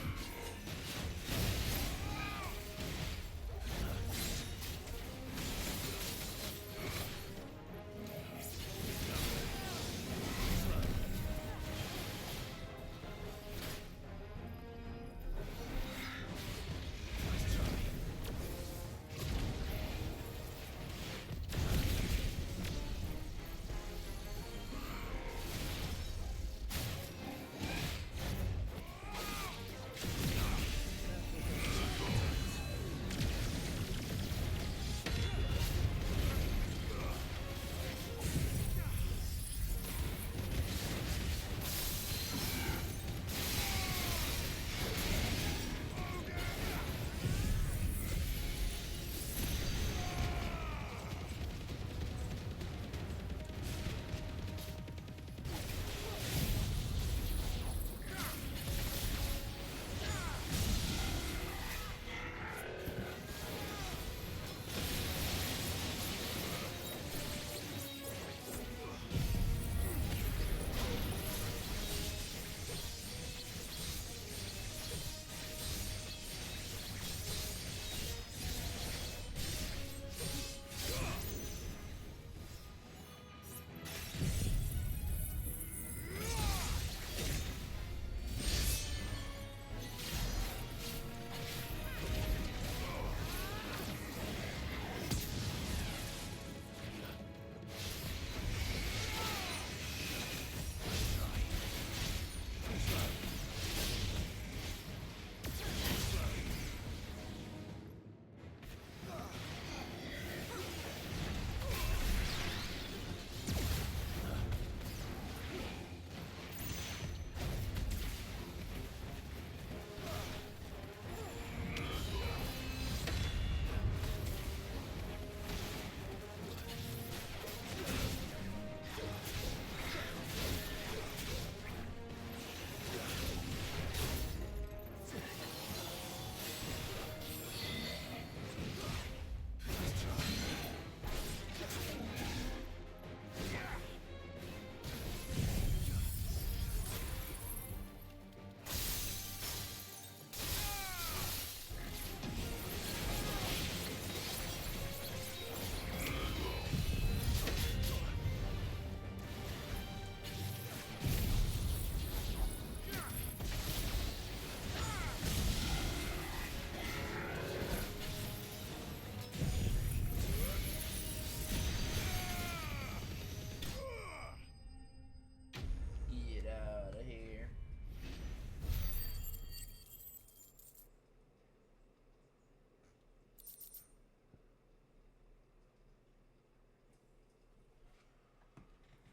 Get out of here.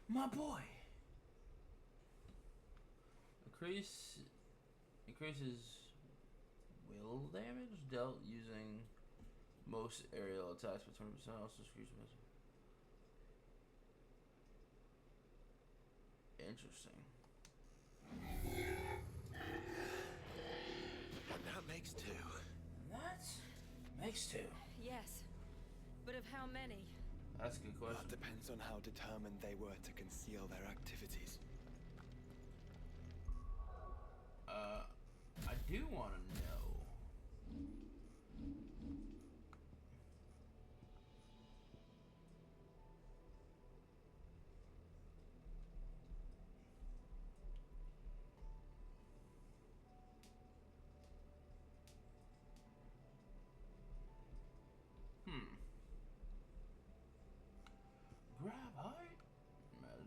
My boy. Increases will damage dealt using most aerial attacks by 20%. Also screws me. Interesting. And that makes two. That makes two. Yes, but of how many? That's a good question. That depends on how determined they were to conceal their activities. I do want to know. Grab height? Man.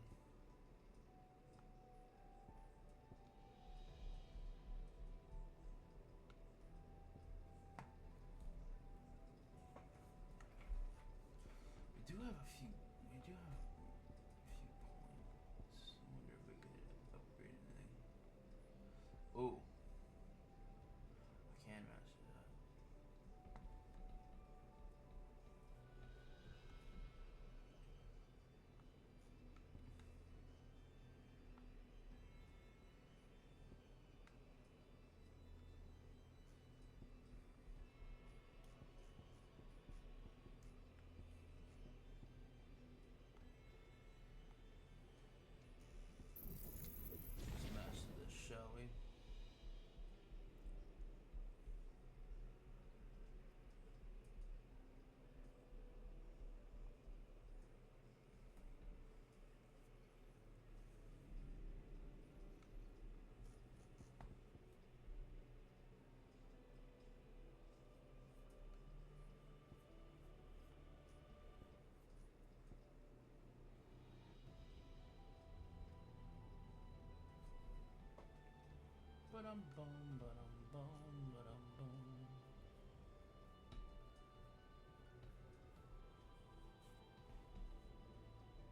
ba-dum, bum, ba-dum, bum, ba-dum, bum.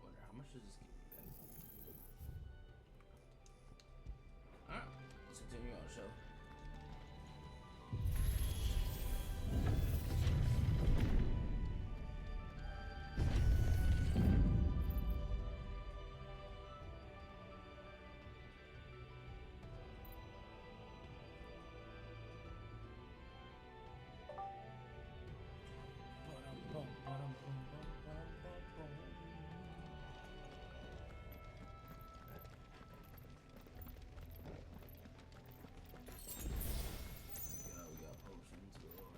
Wonder how much does this give me back? Alright, let's continue on, shall we? We got potions galore.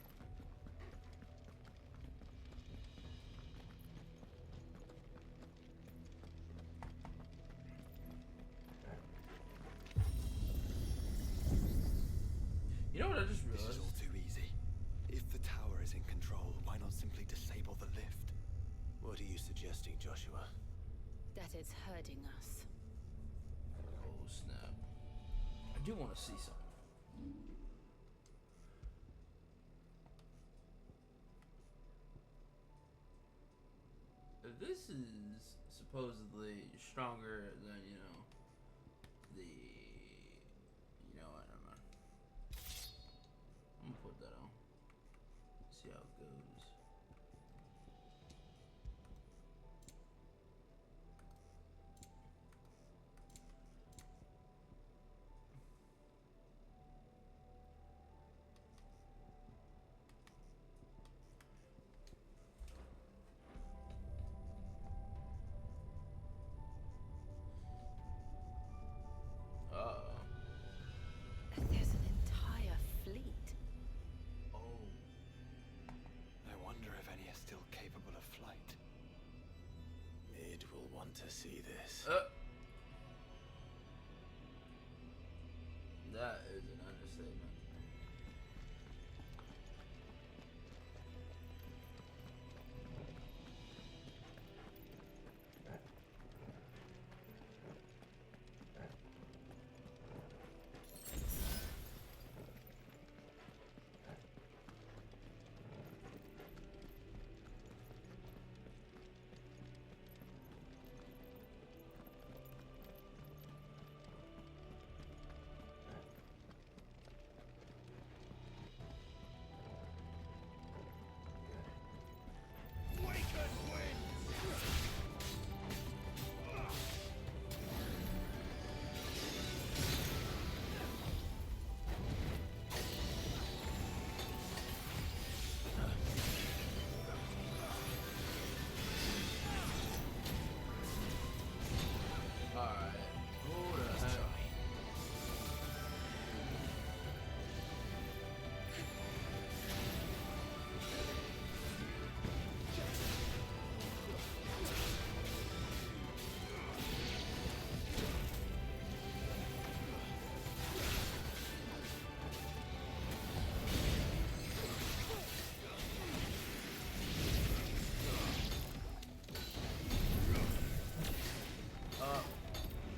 You know what I just realized? This is all too easy. If the tower is in control, why not simply disable the lift? What are you suggesting, Joshua? That it's hurting us. Oh snap. I do want to see something. If this is supposedly stronger than, you know, the... You know what, never mind. I'm gonna put that on. See how it goes. There's an entire fleet. Oh. I wonder if any are still capable of flight. Mid will want to see this. That is an understatement.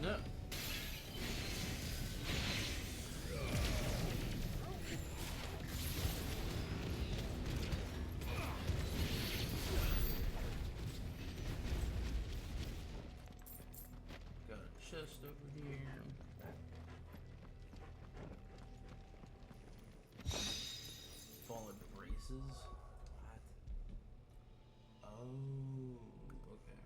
No. Got a chest over here. Fallen braces? What? Oh, okay.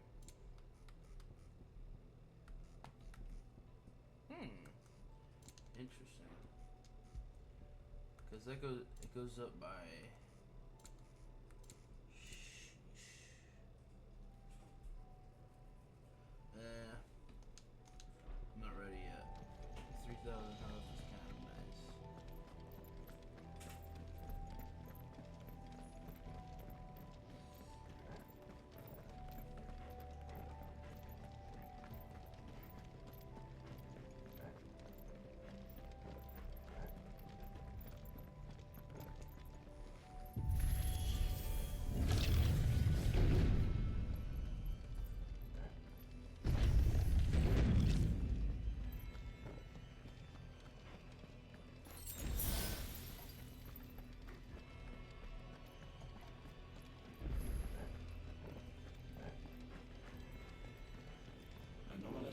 Interesting. Cause that goes, it goes up by. I'm not ready yet. 3,000 health is kind of nice.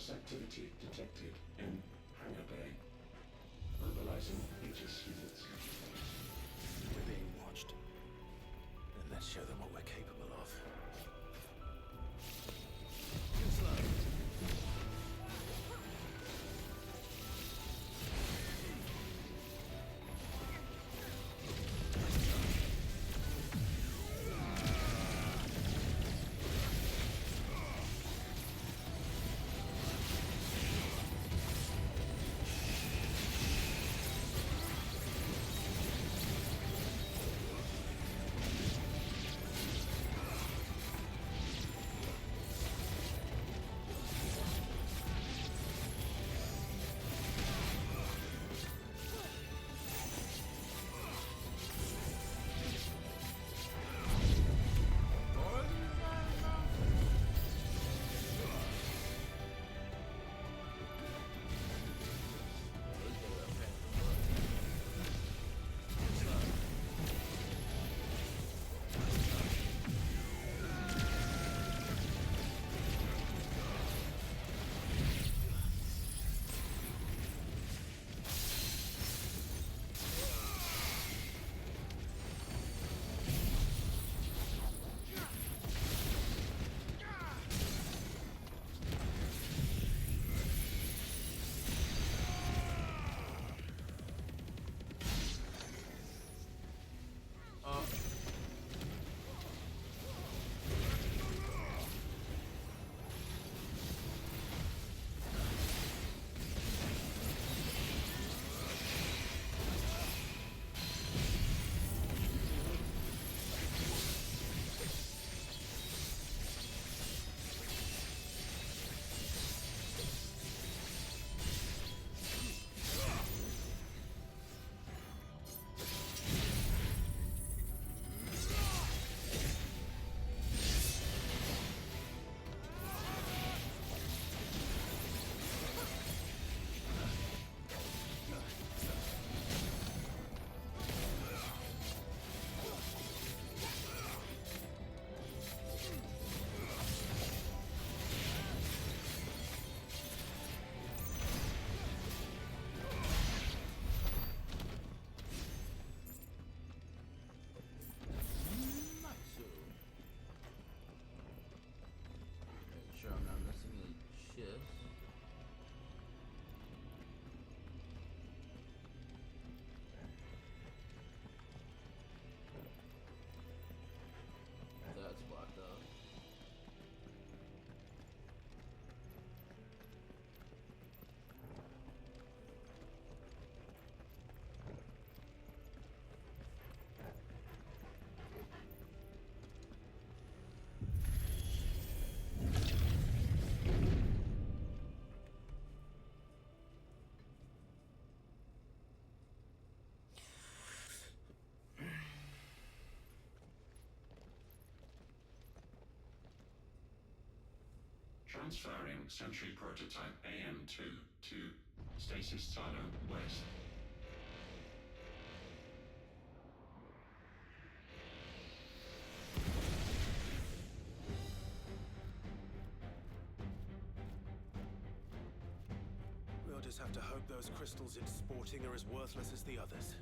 anomalous activity detected in Hangar Bay. Mobilizing Aegis units. We're being watched. And let's show them what we're capable of. Too slow. Transferring Sentry Prototype AM2 to Stasis Silo West. We'll just have to hope those crystals it's sporting are as worthless as the others.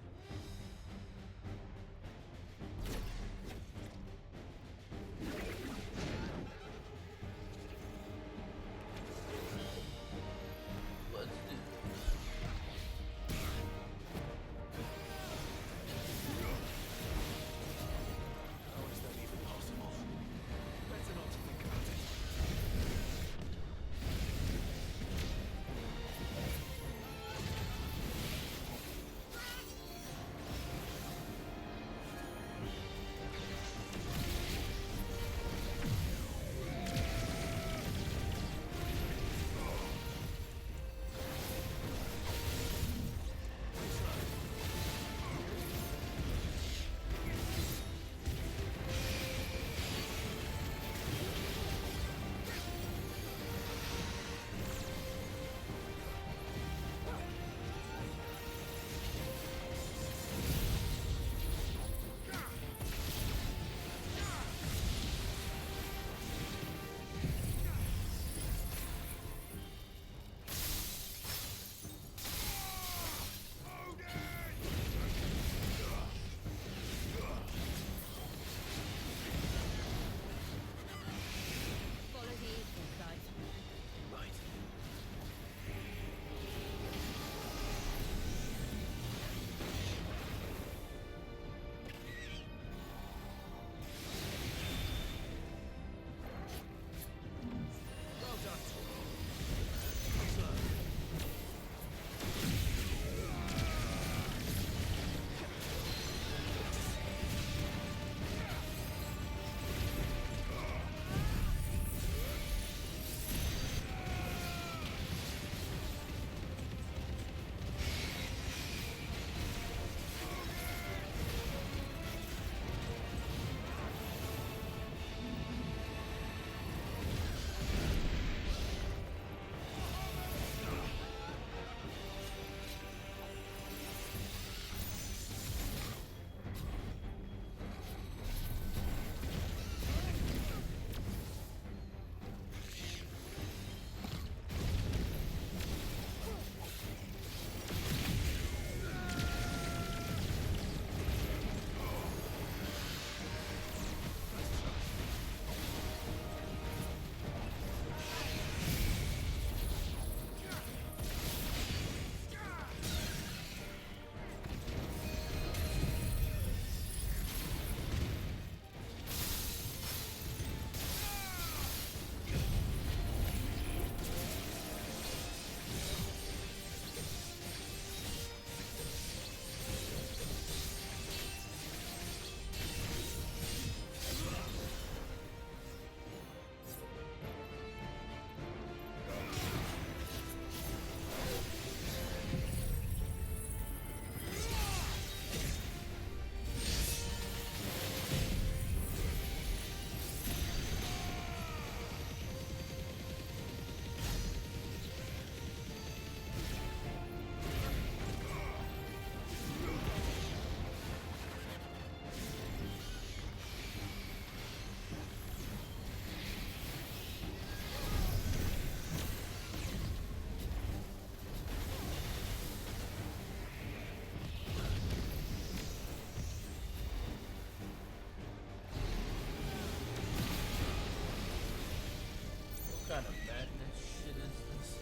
kind of madness shit is this?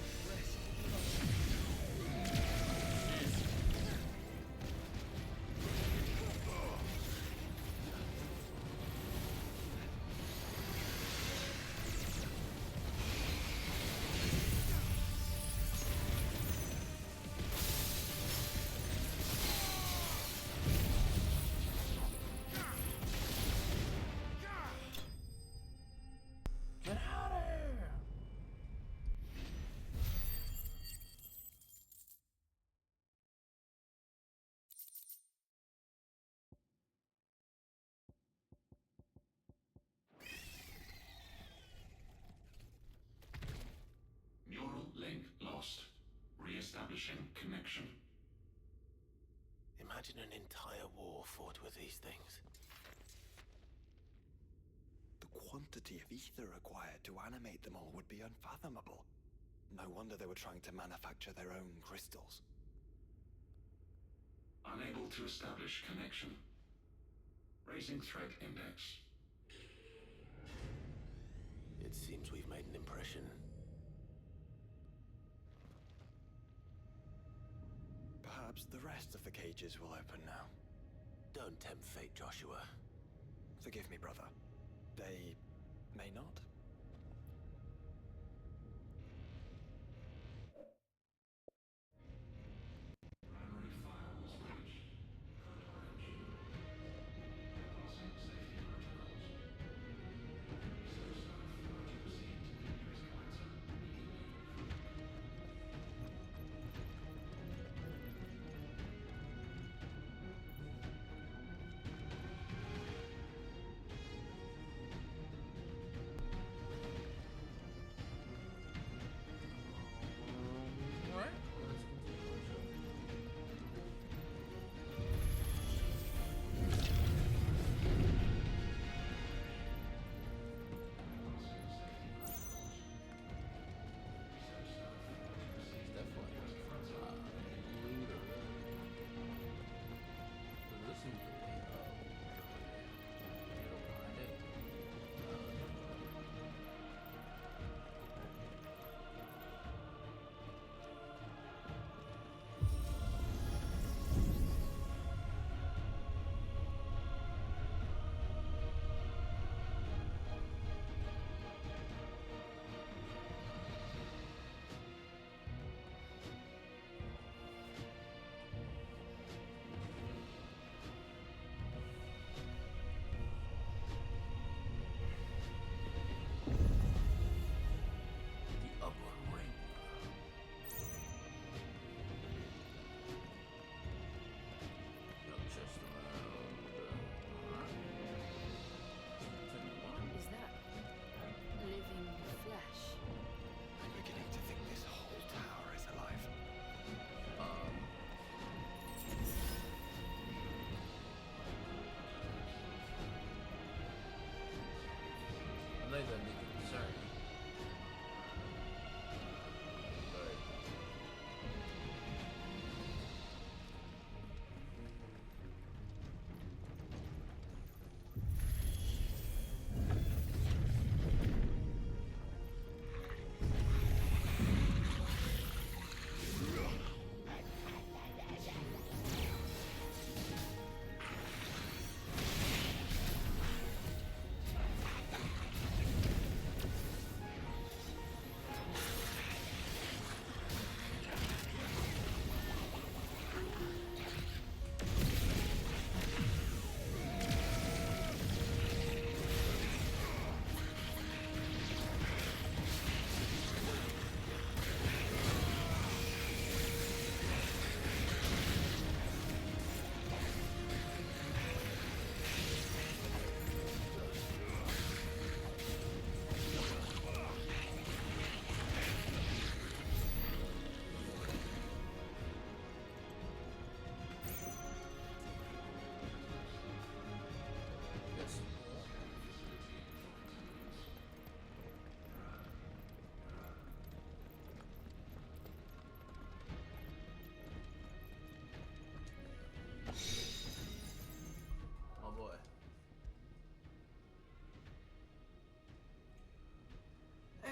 Get out of here! Neural link lost. Re-establishing connection. Imagine an entire war fought with these things. The quantity of ether required to animate them all would be unfathomable. No wonder they were trying to manufacture their own crystals. Unable to establish connection. Raising threat index. It seems we've made an impression. Perhaps the rest of the cages will open now. Don't tempt fate, Joshua. Forgive me, brother. They may not? Primary file was breached. Code orange. Passing safety protocols. Research staff are to proceed to the nearest counter immediately. Alright, let's continue our show. He's definitely a looter. This seems to be, you don't mind it. The upper ring. No chest around. Alright. Continue on. Is that living flesh? I'm beginning to think this whole tower is alive. I think that'd be concerning. But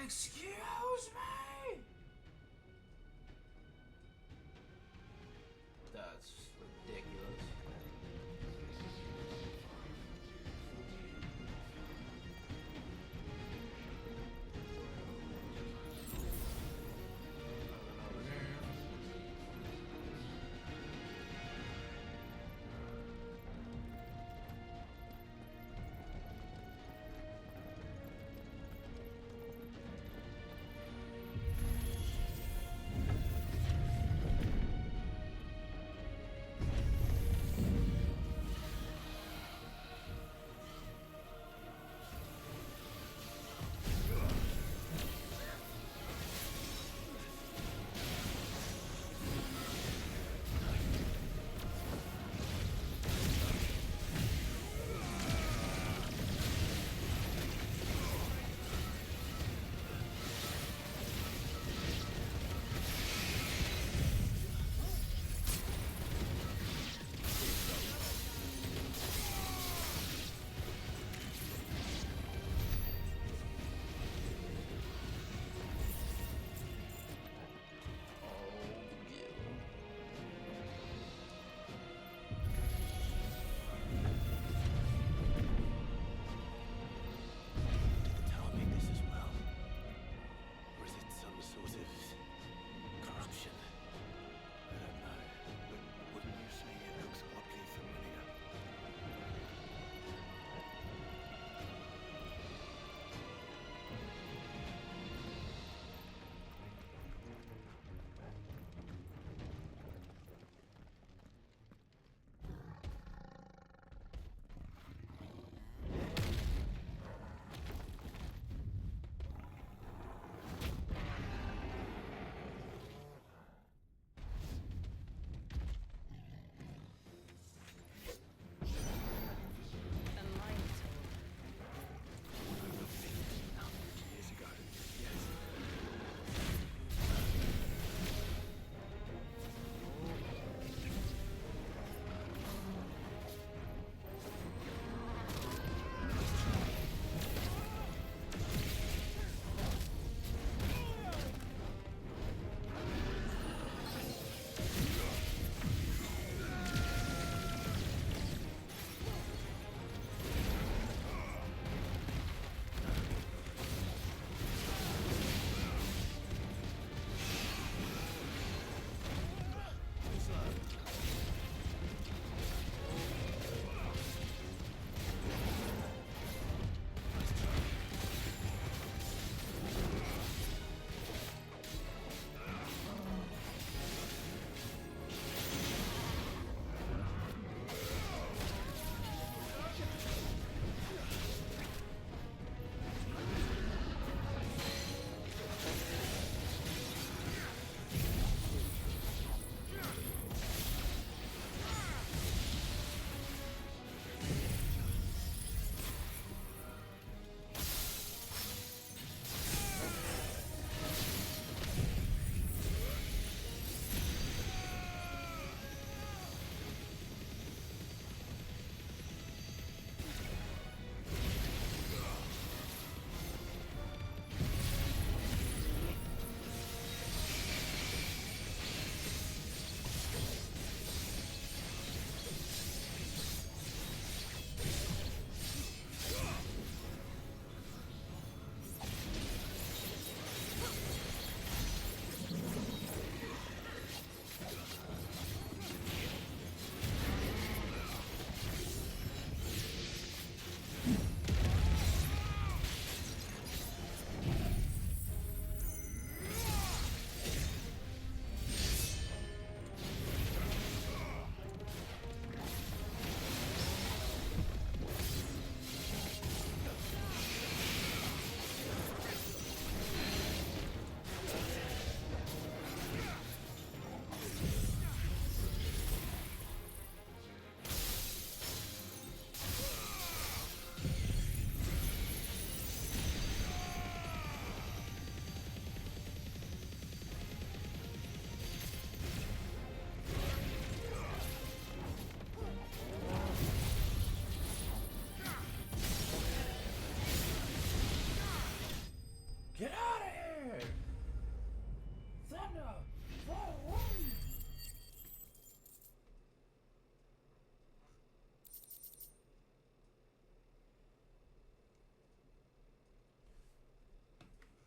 Excuse me? That's ridiculous.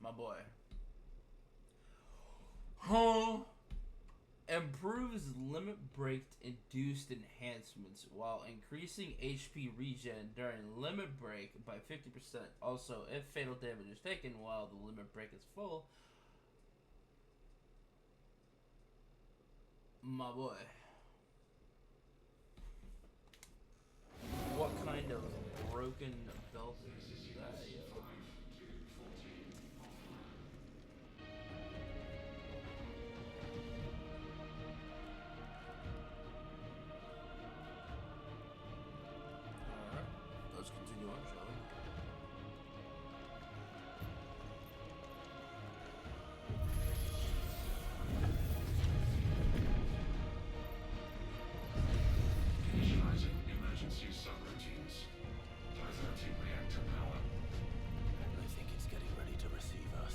my boy. Huh? Improves limit break induced enhancements while increasing HP regen during limit break by 50%. Also, if fatal damage is taken while the limit break is full, my boy. What kind of broken belt is that, yo? Alright, let's continue on, shall we? Initializing emergency subroutines. Diverting reactor power. I think it's getting ready to receive us.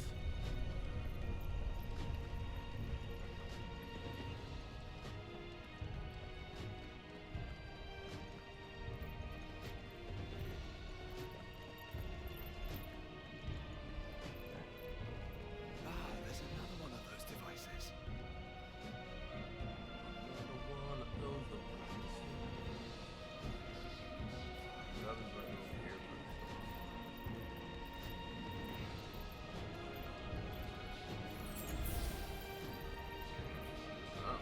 Ah, there's another one of those devices. One of those devices. Nothing's right over here, but oh.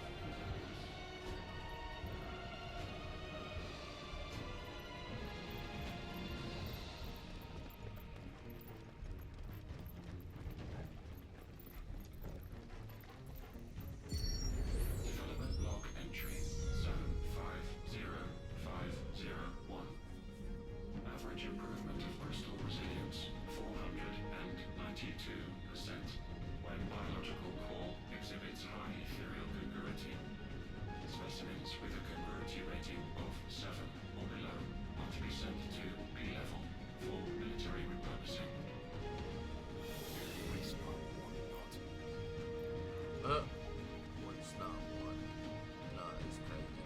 Development log entry 750501. Average improvement of crystal resilience 492% when biological core exhibits high ethereal congruity. Specimens with a congruity rating of 7 or below are to be sent to B level for military repurposing. Waste not, want not. What's not one? No, it's crazy.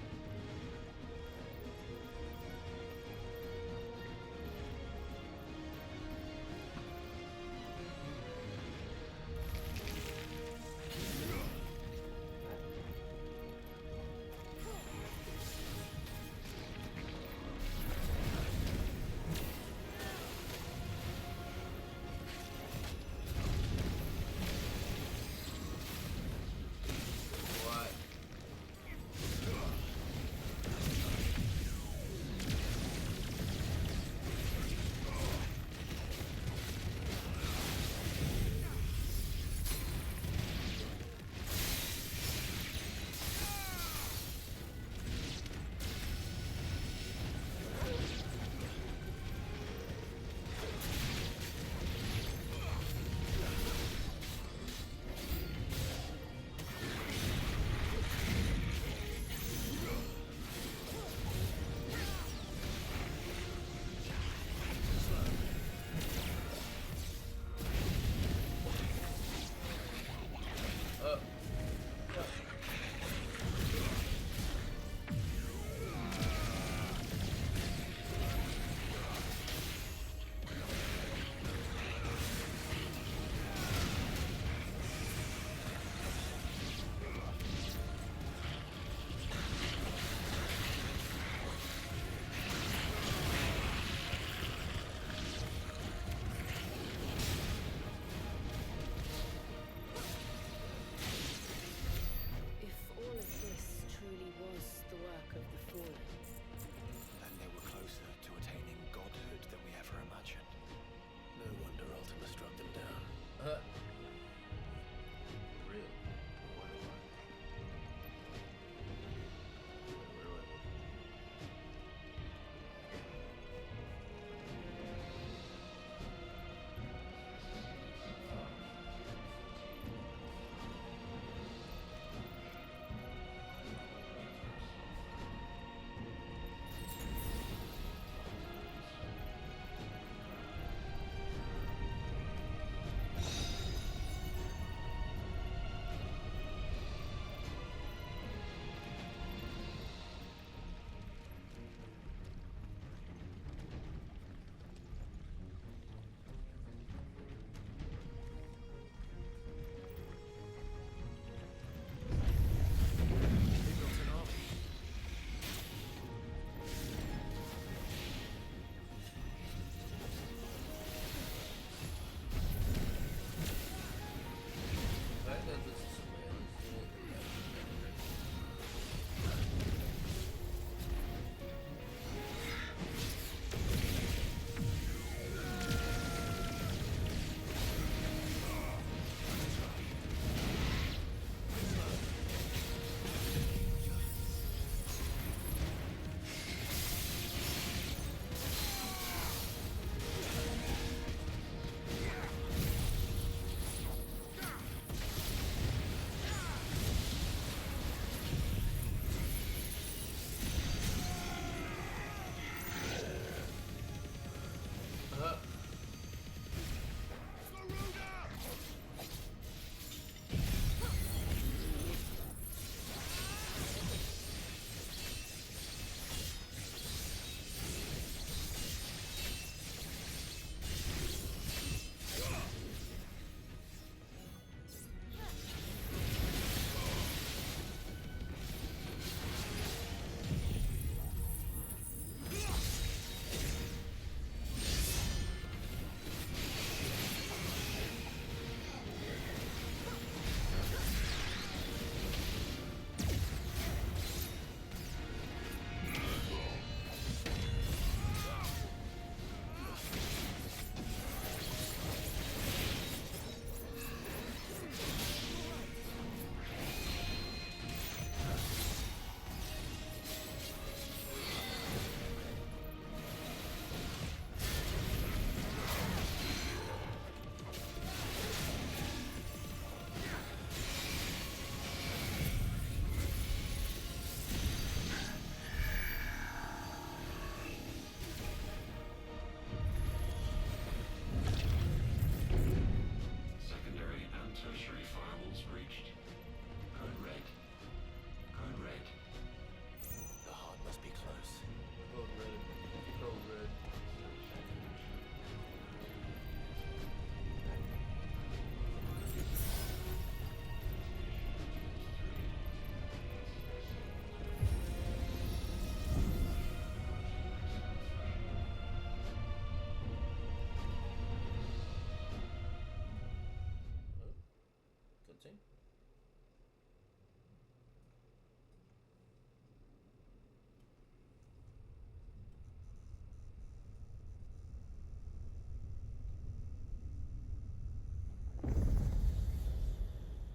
cutscene.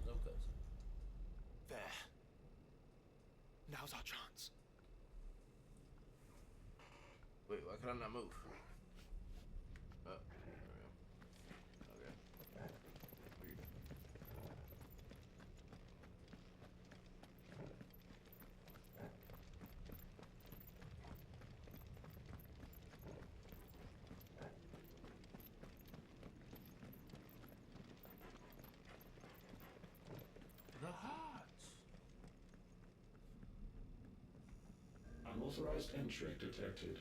No cutscene. There. Now's our chance. Wait, why can I not move? Oh, there we go. Okay. Weird. The hearts. Unauthorized entry detected.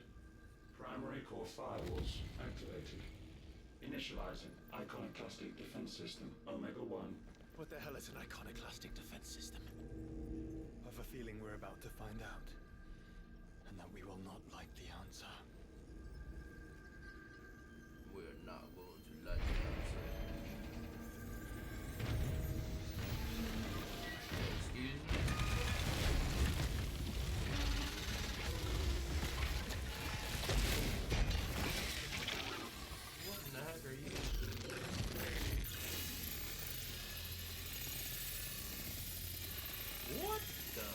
Primary core firewalls activated. Initializing iconoclastic defense system Omega-1. What the hell is an iconoclastic defense system? I've a feeling we're about to find out. And that we will not like the answer. We're not going to like the answer. Excuse me? What in the heck are you? What the?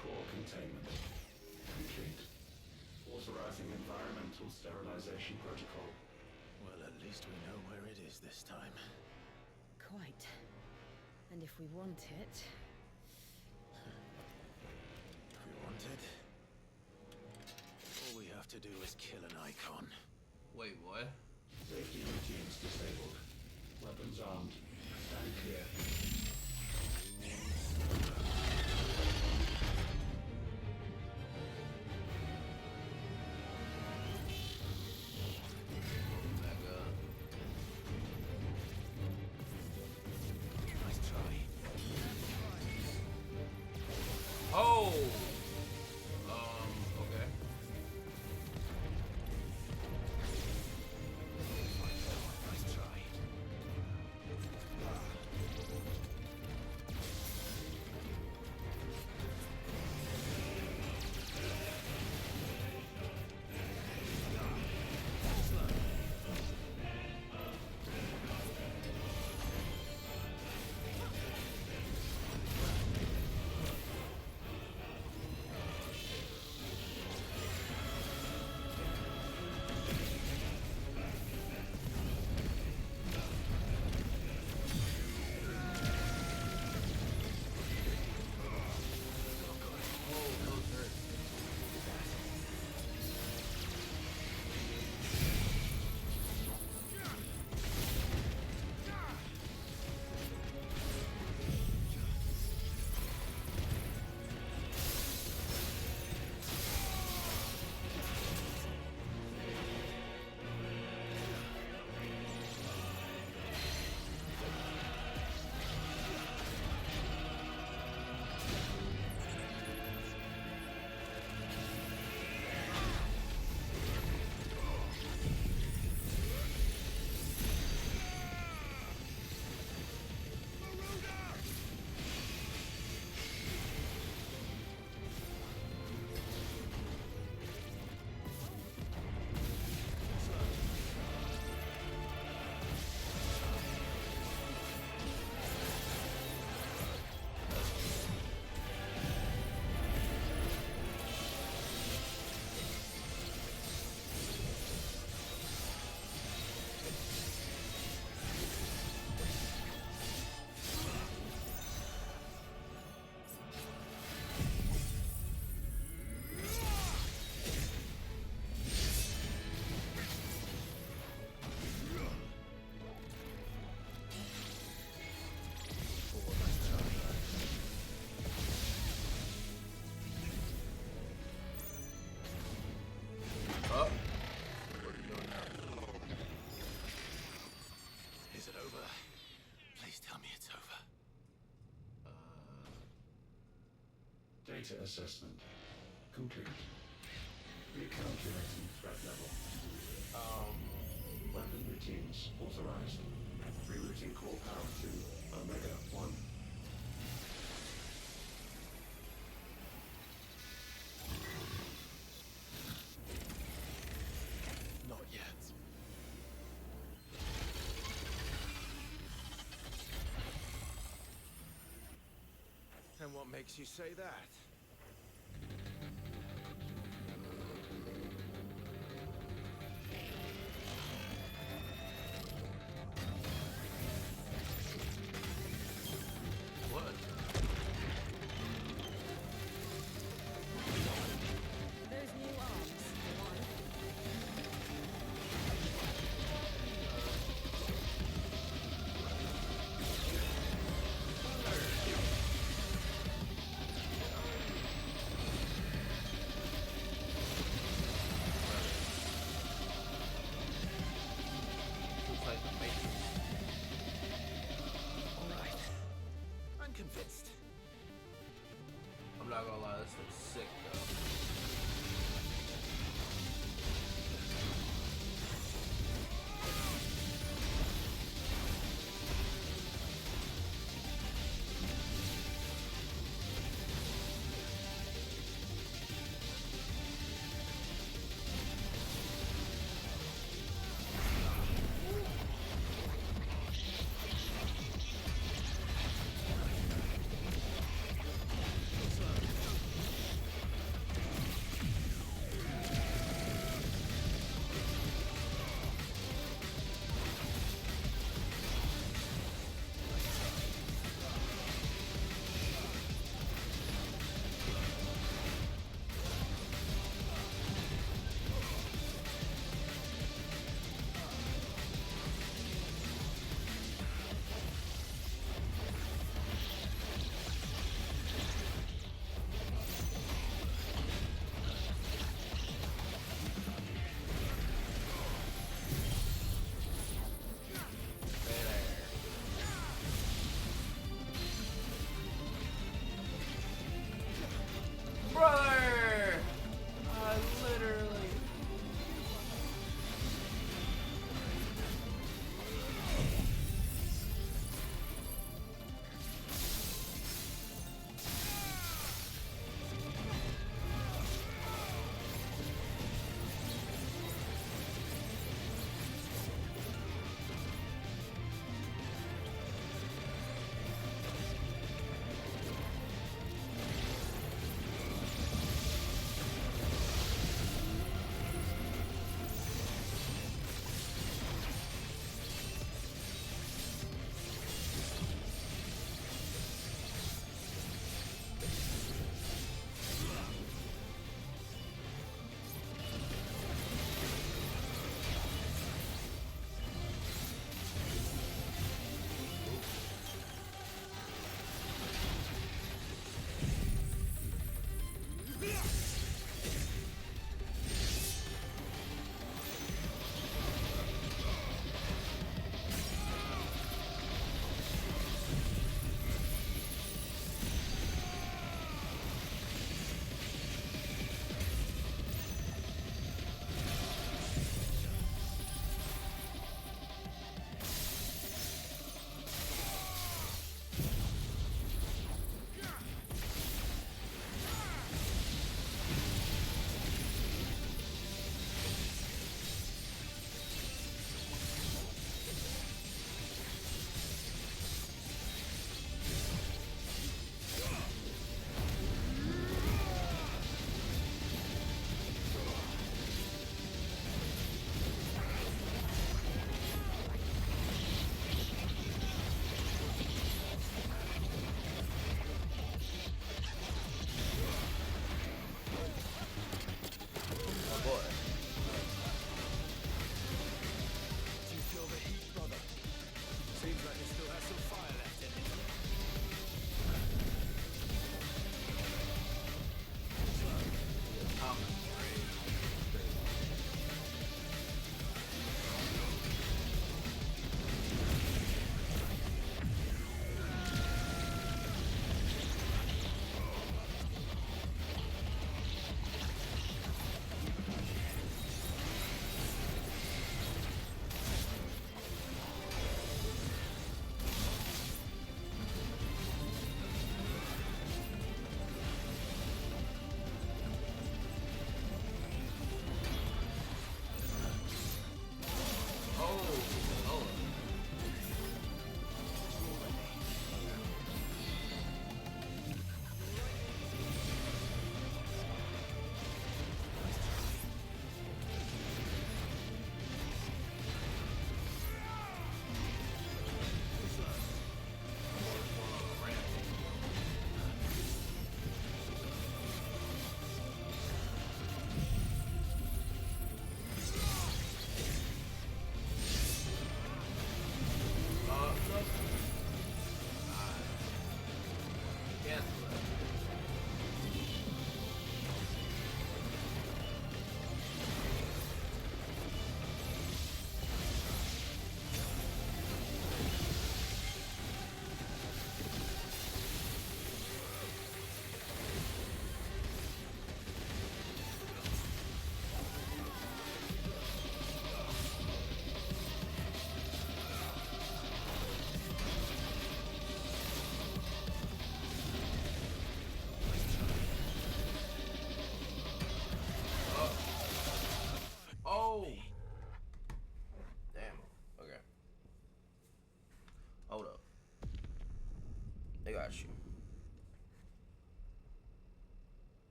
Core containment complete. Authorizing environmental sterilization protocol. Well, at least we know where it is this time. Quite. And if we want it, If we want it, all we have to do is kill an icon. Wait, what? Safety routines disabled. Weapons armed. Stand clear. Back up. Nice try. Oh! Okay. Nice try. Data assessment complete. Recalculating threat level. subroutines authorized. Rerouting core power to Omega 1. Not yet. And what makes you say that? What? Those new arms, for one. Looks like the Matrix. Alright. I'm convinced. I'm not gonna lie, this looks sick though.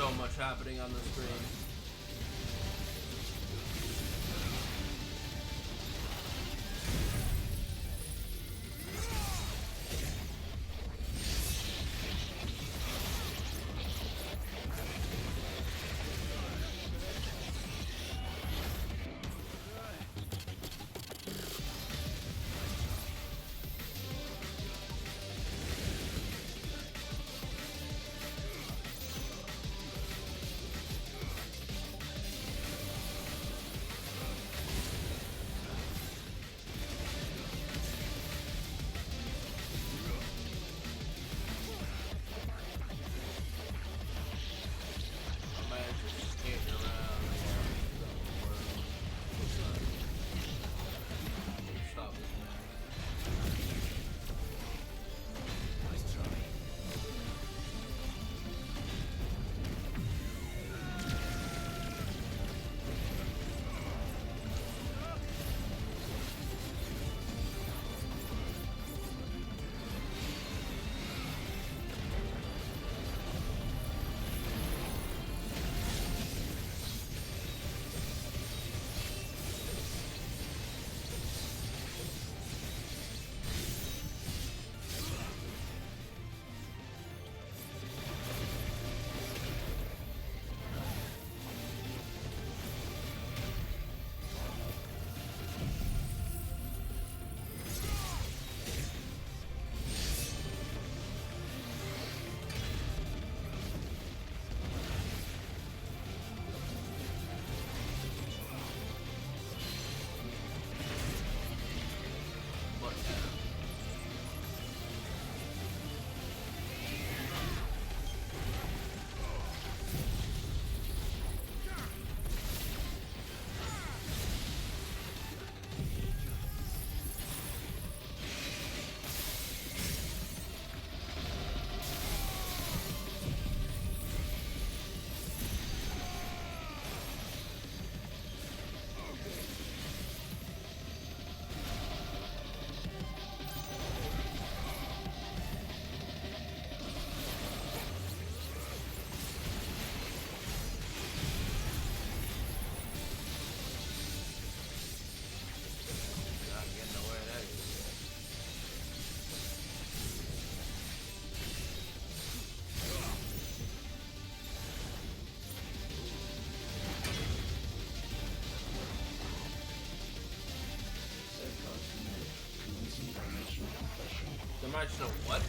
so much happening on the screen. Dimensional what?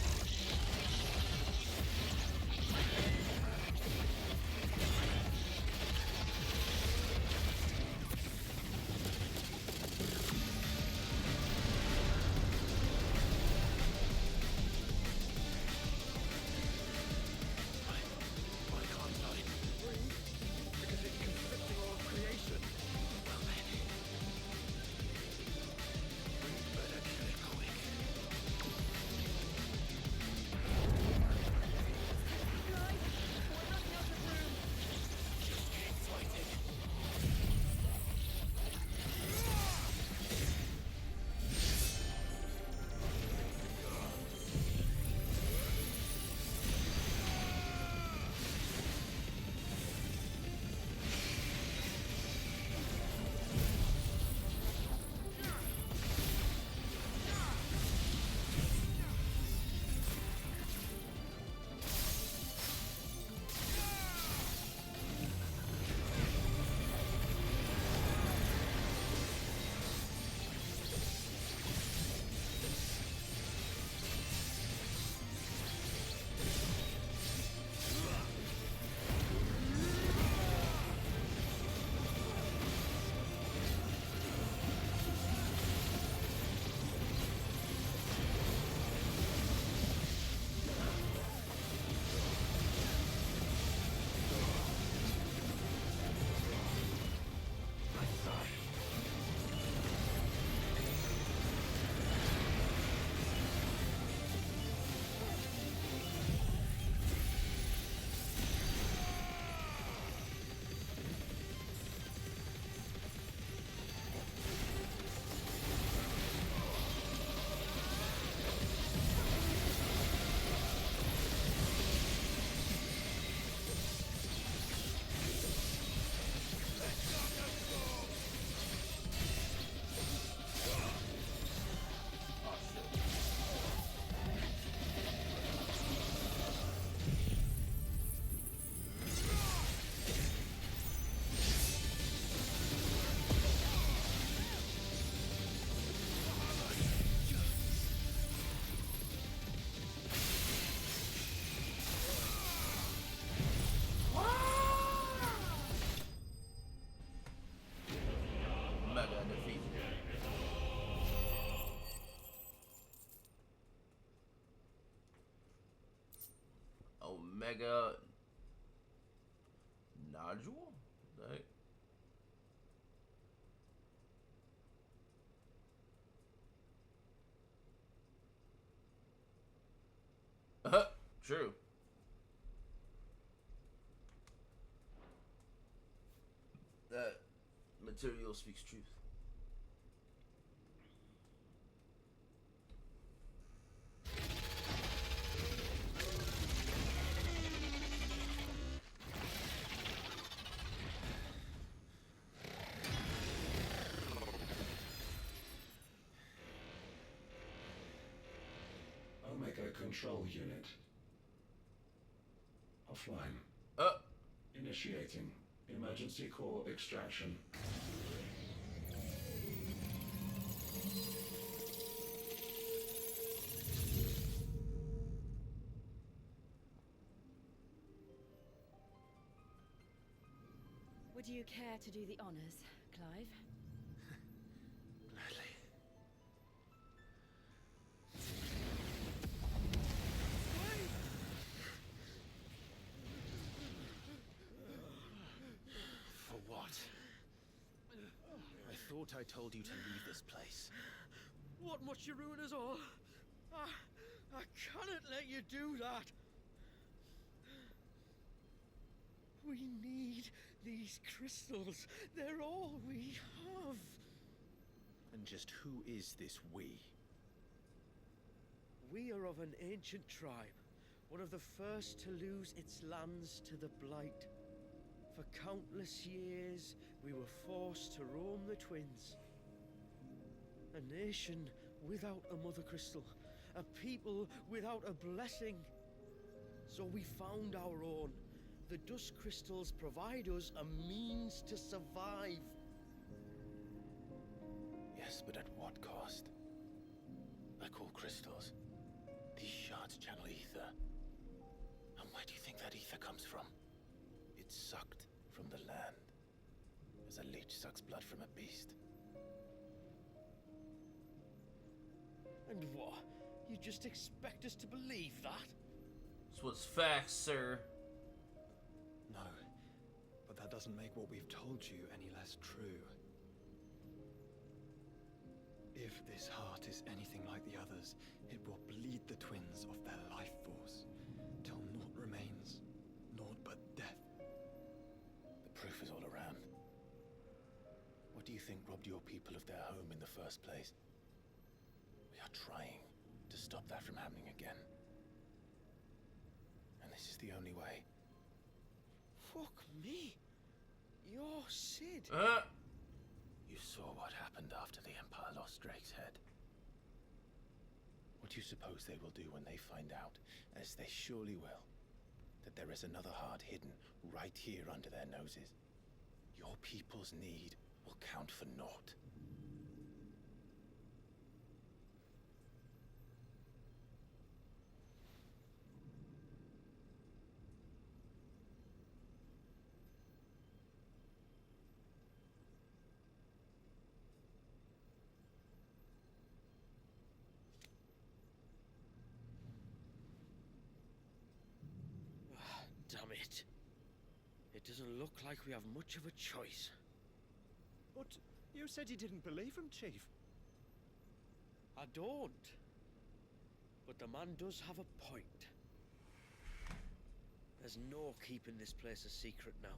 Mega nodule? Right? True. That material speaks truth. Omega Control Unit. Offline. Initiating emergency core extraction. Would you care to do the honors, Clive? Gladly. For what? I thought I told you to leave this place. What must you ruin us all? I cannot let you do that. We need these crystals. They're all we have. And just who is this we? We are of an ancient tribe, one of the first to lose its lands to the Blight. For countless years, we were forced to roam the Twins. A nation without a Mother Crystal, a people without a blessing. So we found our own. The Dusk Crystals provide us a means to survive. Yes, but at what cost? I call crystals. These shards channel ether. And where do you think that ether comes from? It's sucked from the land, as a leech sucks blood from a beast. And what? You just expect us to believe that? This was facts, sir. No, but that doesn't make what we've told you any less true. If this heart is anything like the others, it will bleed the Twins of their life force, till naught remains, naught but death. The proof is all around. What do you think robbed your people of their home in the first place? We are trying to stop that from happening again. And this is the only way. Fuck me. You're Sid. You saw what happened after the Empire lost Drake's head. What do you suppose they will do when they find out, as they surely will, that there is another heart hidden right here under their noses? Your people's need will count for naught. Damn it. It doesn't look like we have much of a choice. But you said you didn't believe him, Chief. I don't. But the man does have a point. There's no keeping this place a secret now.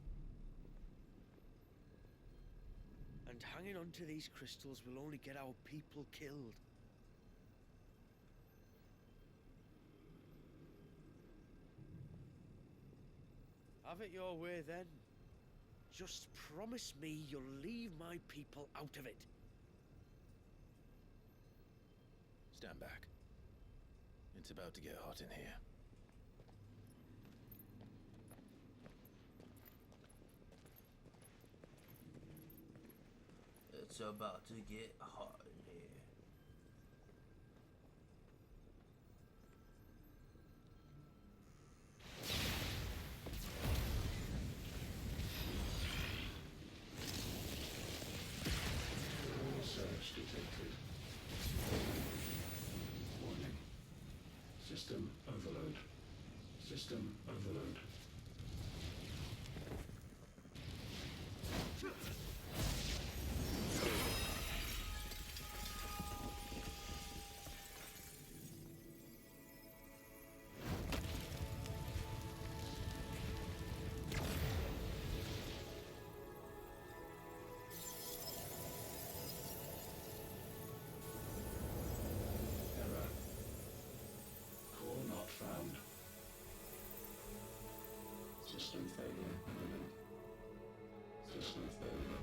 And hanging on to these crystals will only get our people killed. Have it your way then. Just promise me you'll leave my people out of it. Stand back. It's about to get hot in here. It's about to get hot in here. Surge detected. Warning. System overload. System overload. Error. Core not found. System failure imminent. System failure.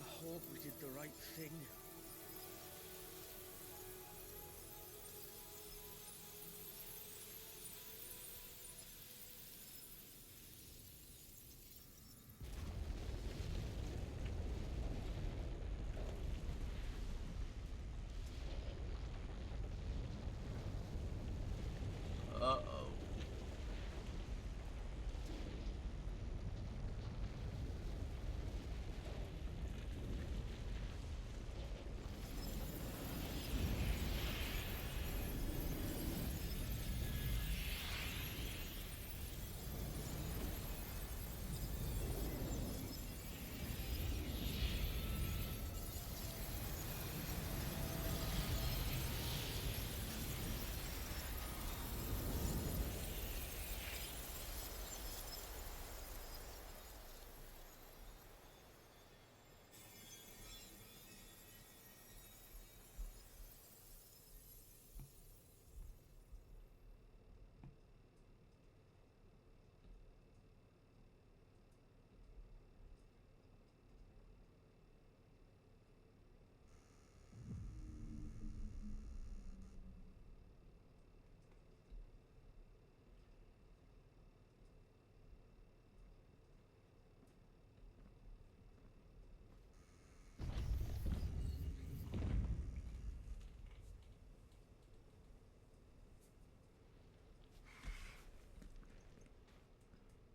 I hope we did the right thing. Uh-oh.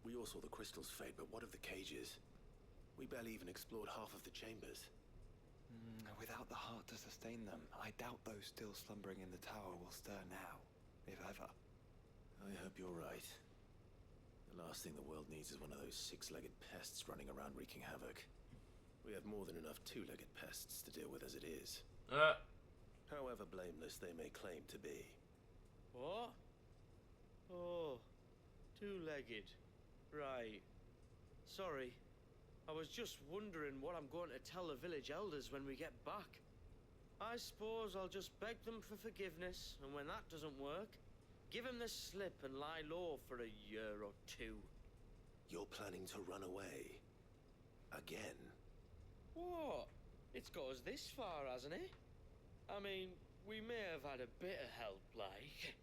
We all saw the crystals fade, but what of the cages? We barely even explored half of the chambers. Without the heart to sustain them, I doubt those still slumbering in the tower will stir now, if ever. I hope you're right. The last thing the world needs is one of those six-legged pests running around wreaking havoc. We have more than enough two-legged pests to deal with as it is. However blameless they may claim to be. What? Oh, two-legged. Right. Sorry. I was just wondering what I'm going to tell the village elders when we get back. I suppose I'll just beg them for forgiveness, and when that doesn't work, give them the slip and lie low for a year or two. You're planning to run away? Again? What? It's got us this far, hasn't it? I mean, we may have had a bit of help, like.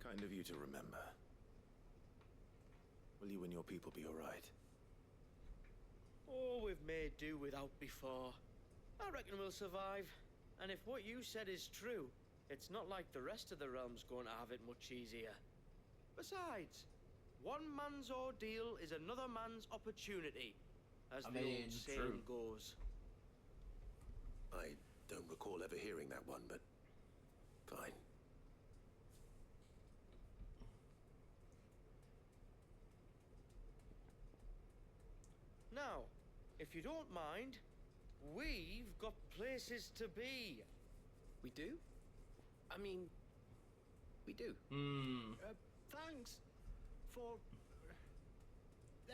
Kind of you to remember. Will you and your people be alright? Oh, we've made do without before. I reckon we'll survive. And if what you said is true, it's not like the rest of the realm's going to have it much easier. Besides, one man's ordeal is another man's opportunity, as the old saying goes. I don't recall ever hearing that one, but fine. Now, if you don't mind, we've got places to be. We do? I mean, we do. Thanks for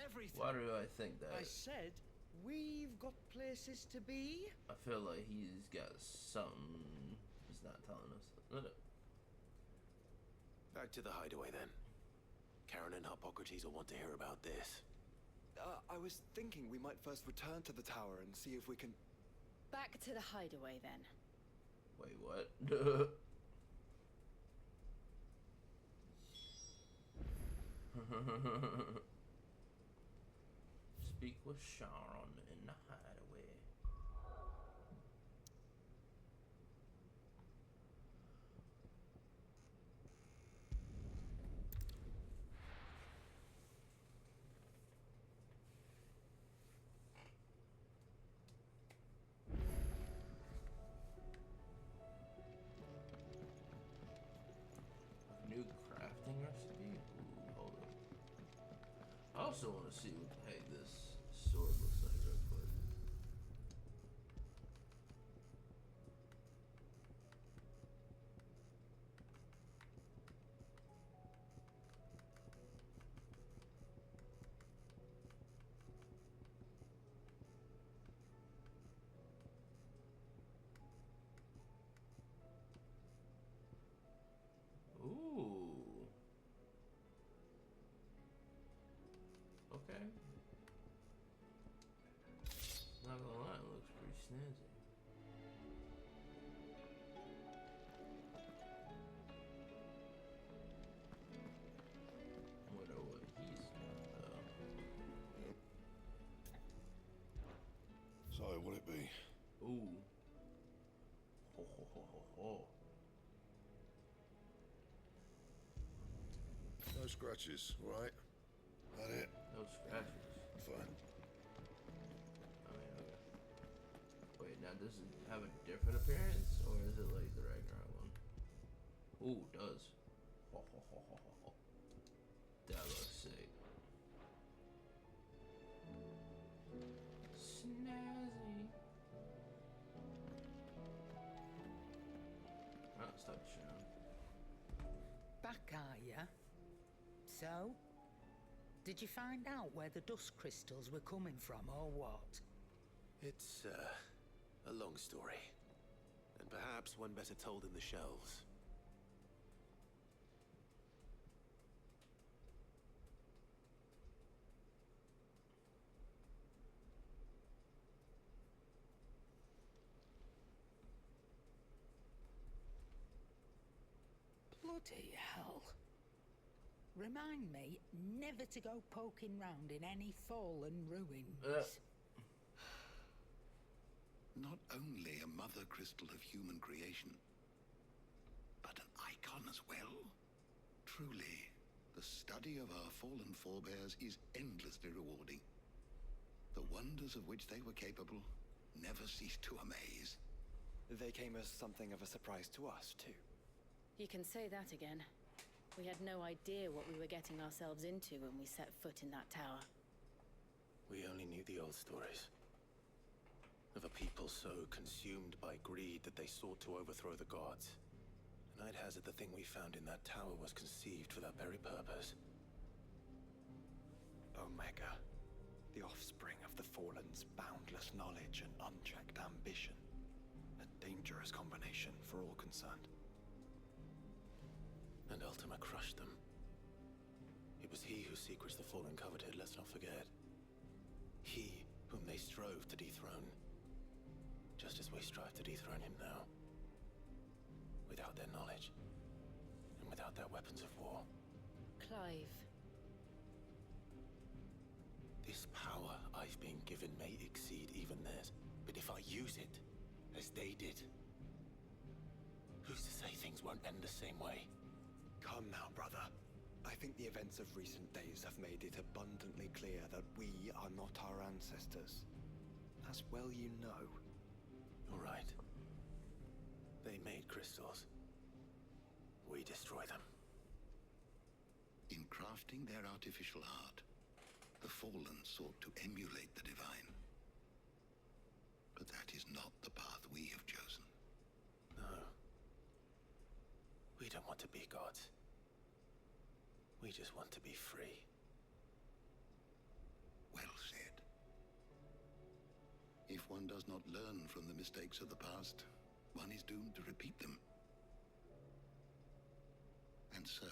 everything. Why do I think that? I said we've got places to be. I feel like he's got something he's not telling us. No. Back to the hideaway then. Karen and Hippocrates will want to hear about this. I was thinking we might first return to the tower and see if we can... Back to the hideaway, then. Wait, what? Speak with Sharon in the hideaway. also want to see what the heck this sword looks like real quick. Ooh. Okay. Not gonna lie, it looks pretty snazzy. Wonder what he's got though. So, what'll it be? Ooh. Ho ho ho ho ho. No scratches, right? That it? No scratches. Fine. I mean, okay. Wait, now does it have a different appearance, or is it like the Ragnarok one? Ooh, it does. Ho ho ho ho ho ho. That looks sick. Snazzy. Oh, stop showing. Back, are ya? So? Did you find out where the dust crystals were coming from, or what? It's, a long story. And perhaps one better told in the shelves. Bloody hell. Remind me never to go poking round in any fallen ruins. Not only a mother crystal of human creation, but an icon as well. Truly, the study of our fallen forebears is endlessly rewarding. The wonders of which they were capable never cease to amaze. They came as something of a surprise to us, too. You can say that again. We had no idea what we were getting ourselves into when we set foot in that tower. We only knew the old stories. Of a people so consumed by greed that they sought to overthrow the gods. And I'd hazard the thing we found in that tower was conceived for that very purpose. Omega. The offspring of the Fallen's boundless knowledge and unchecked ambition. A dangerous combination for all concerned. And Ultima crushed them. It was he whose secrets the Fallen coveted, let's not forget. He whom they strove to dethrone. Just as we strive to dethrone him now. Without their knowledge. And without their weapons of war. Clive. This power I've been given may exceed even theirs. But if I use it, as they did, who's to say things won't end the same way? Come now, brother. I think the events of recent days have made it abundantly clear that we are not our ancestors. As well you know. You're right. They made crystals. We destroy them. In crafting their artificial art, the Fallen sought to emulate the divine. But that is not the path we have chosen. No. We don't want to be gods. We just want to be free. Well said. If one does not learn from the mistakes of the past, one is doomed to repeat them. And so,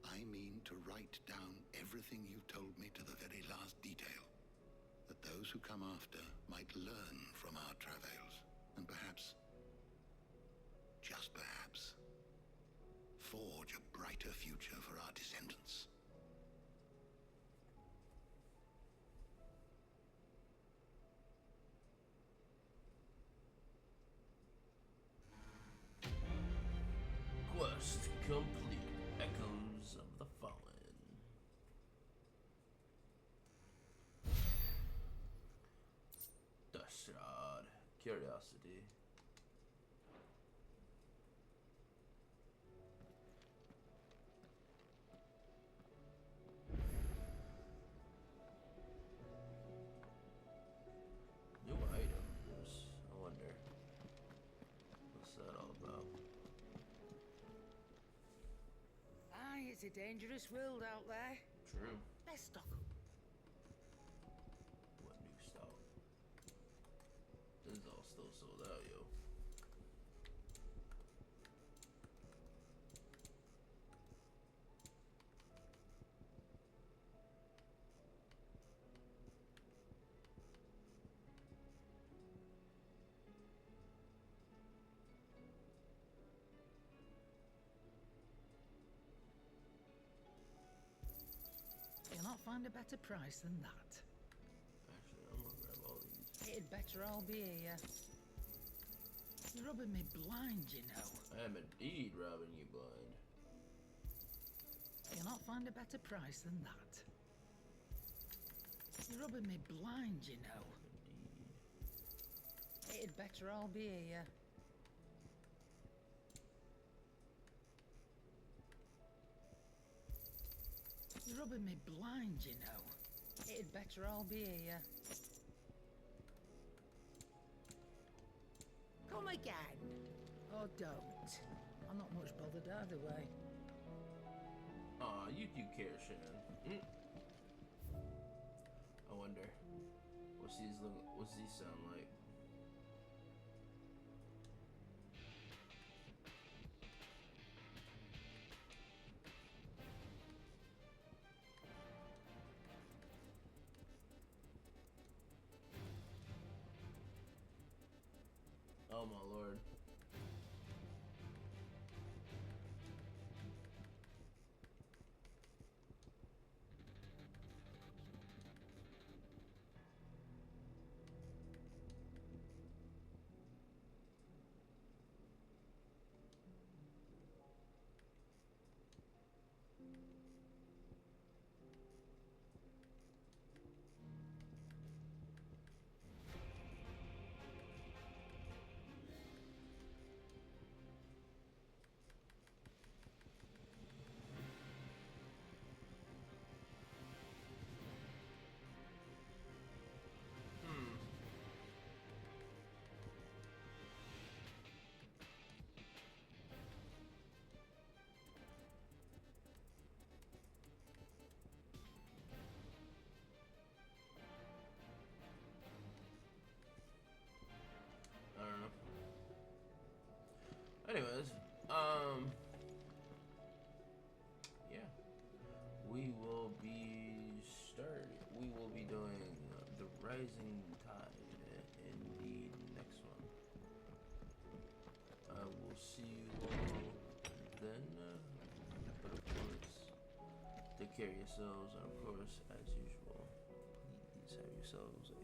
I mean to write down everything you've told me to the very last detail, that those who come after might learn from our travails, and perhaps, just perhaps, forge a brighter future for our descendants. Quest complete. Echoes of the Fallen. Dust Shroud. Curiosity. It's a dangerous world out there. True. Let's stock up. What new stock? This is all still sold out, yo. You'll not find a better price than that. Actually, I'm gonna grab all these. It'd better all be here. You're rubbing me blind, you know. I am indeed robbing you blind. You'll not find a better price than that. You're rubbing me blind, you know. Indeed. It'd better all be here. You're rubbing me blind, you know. It'd better all be here. Come again. Or don't. I'm not much bothered either way. Aw, you do care, Shannon. I wonder, what's these sound like? Oh my lord. I don't know. Anyways, yeah, we will be doing The Rising Tide in the next one. I will see you all then, but of course, take care of yourselves, and of course, as usual, please have yourselves a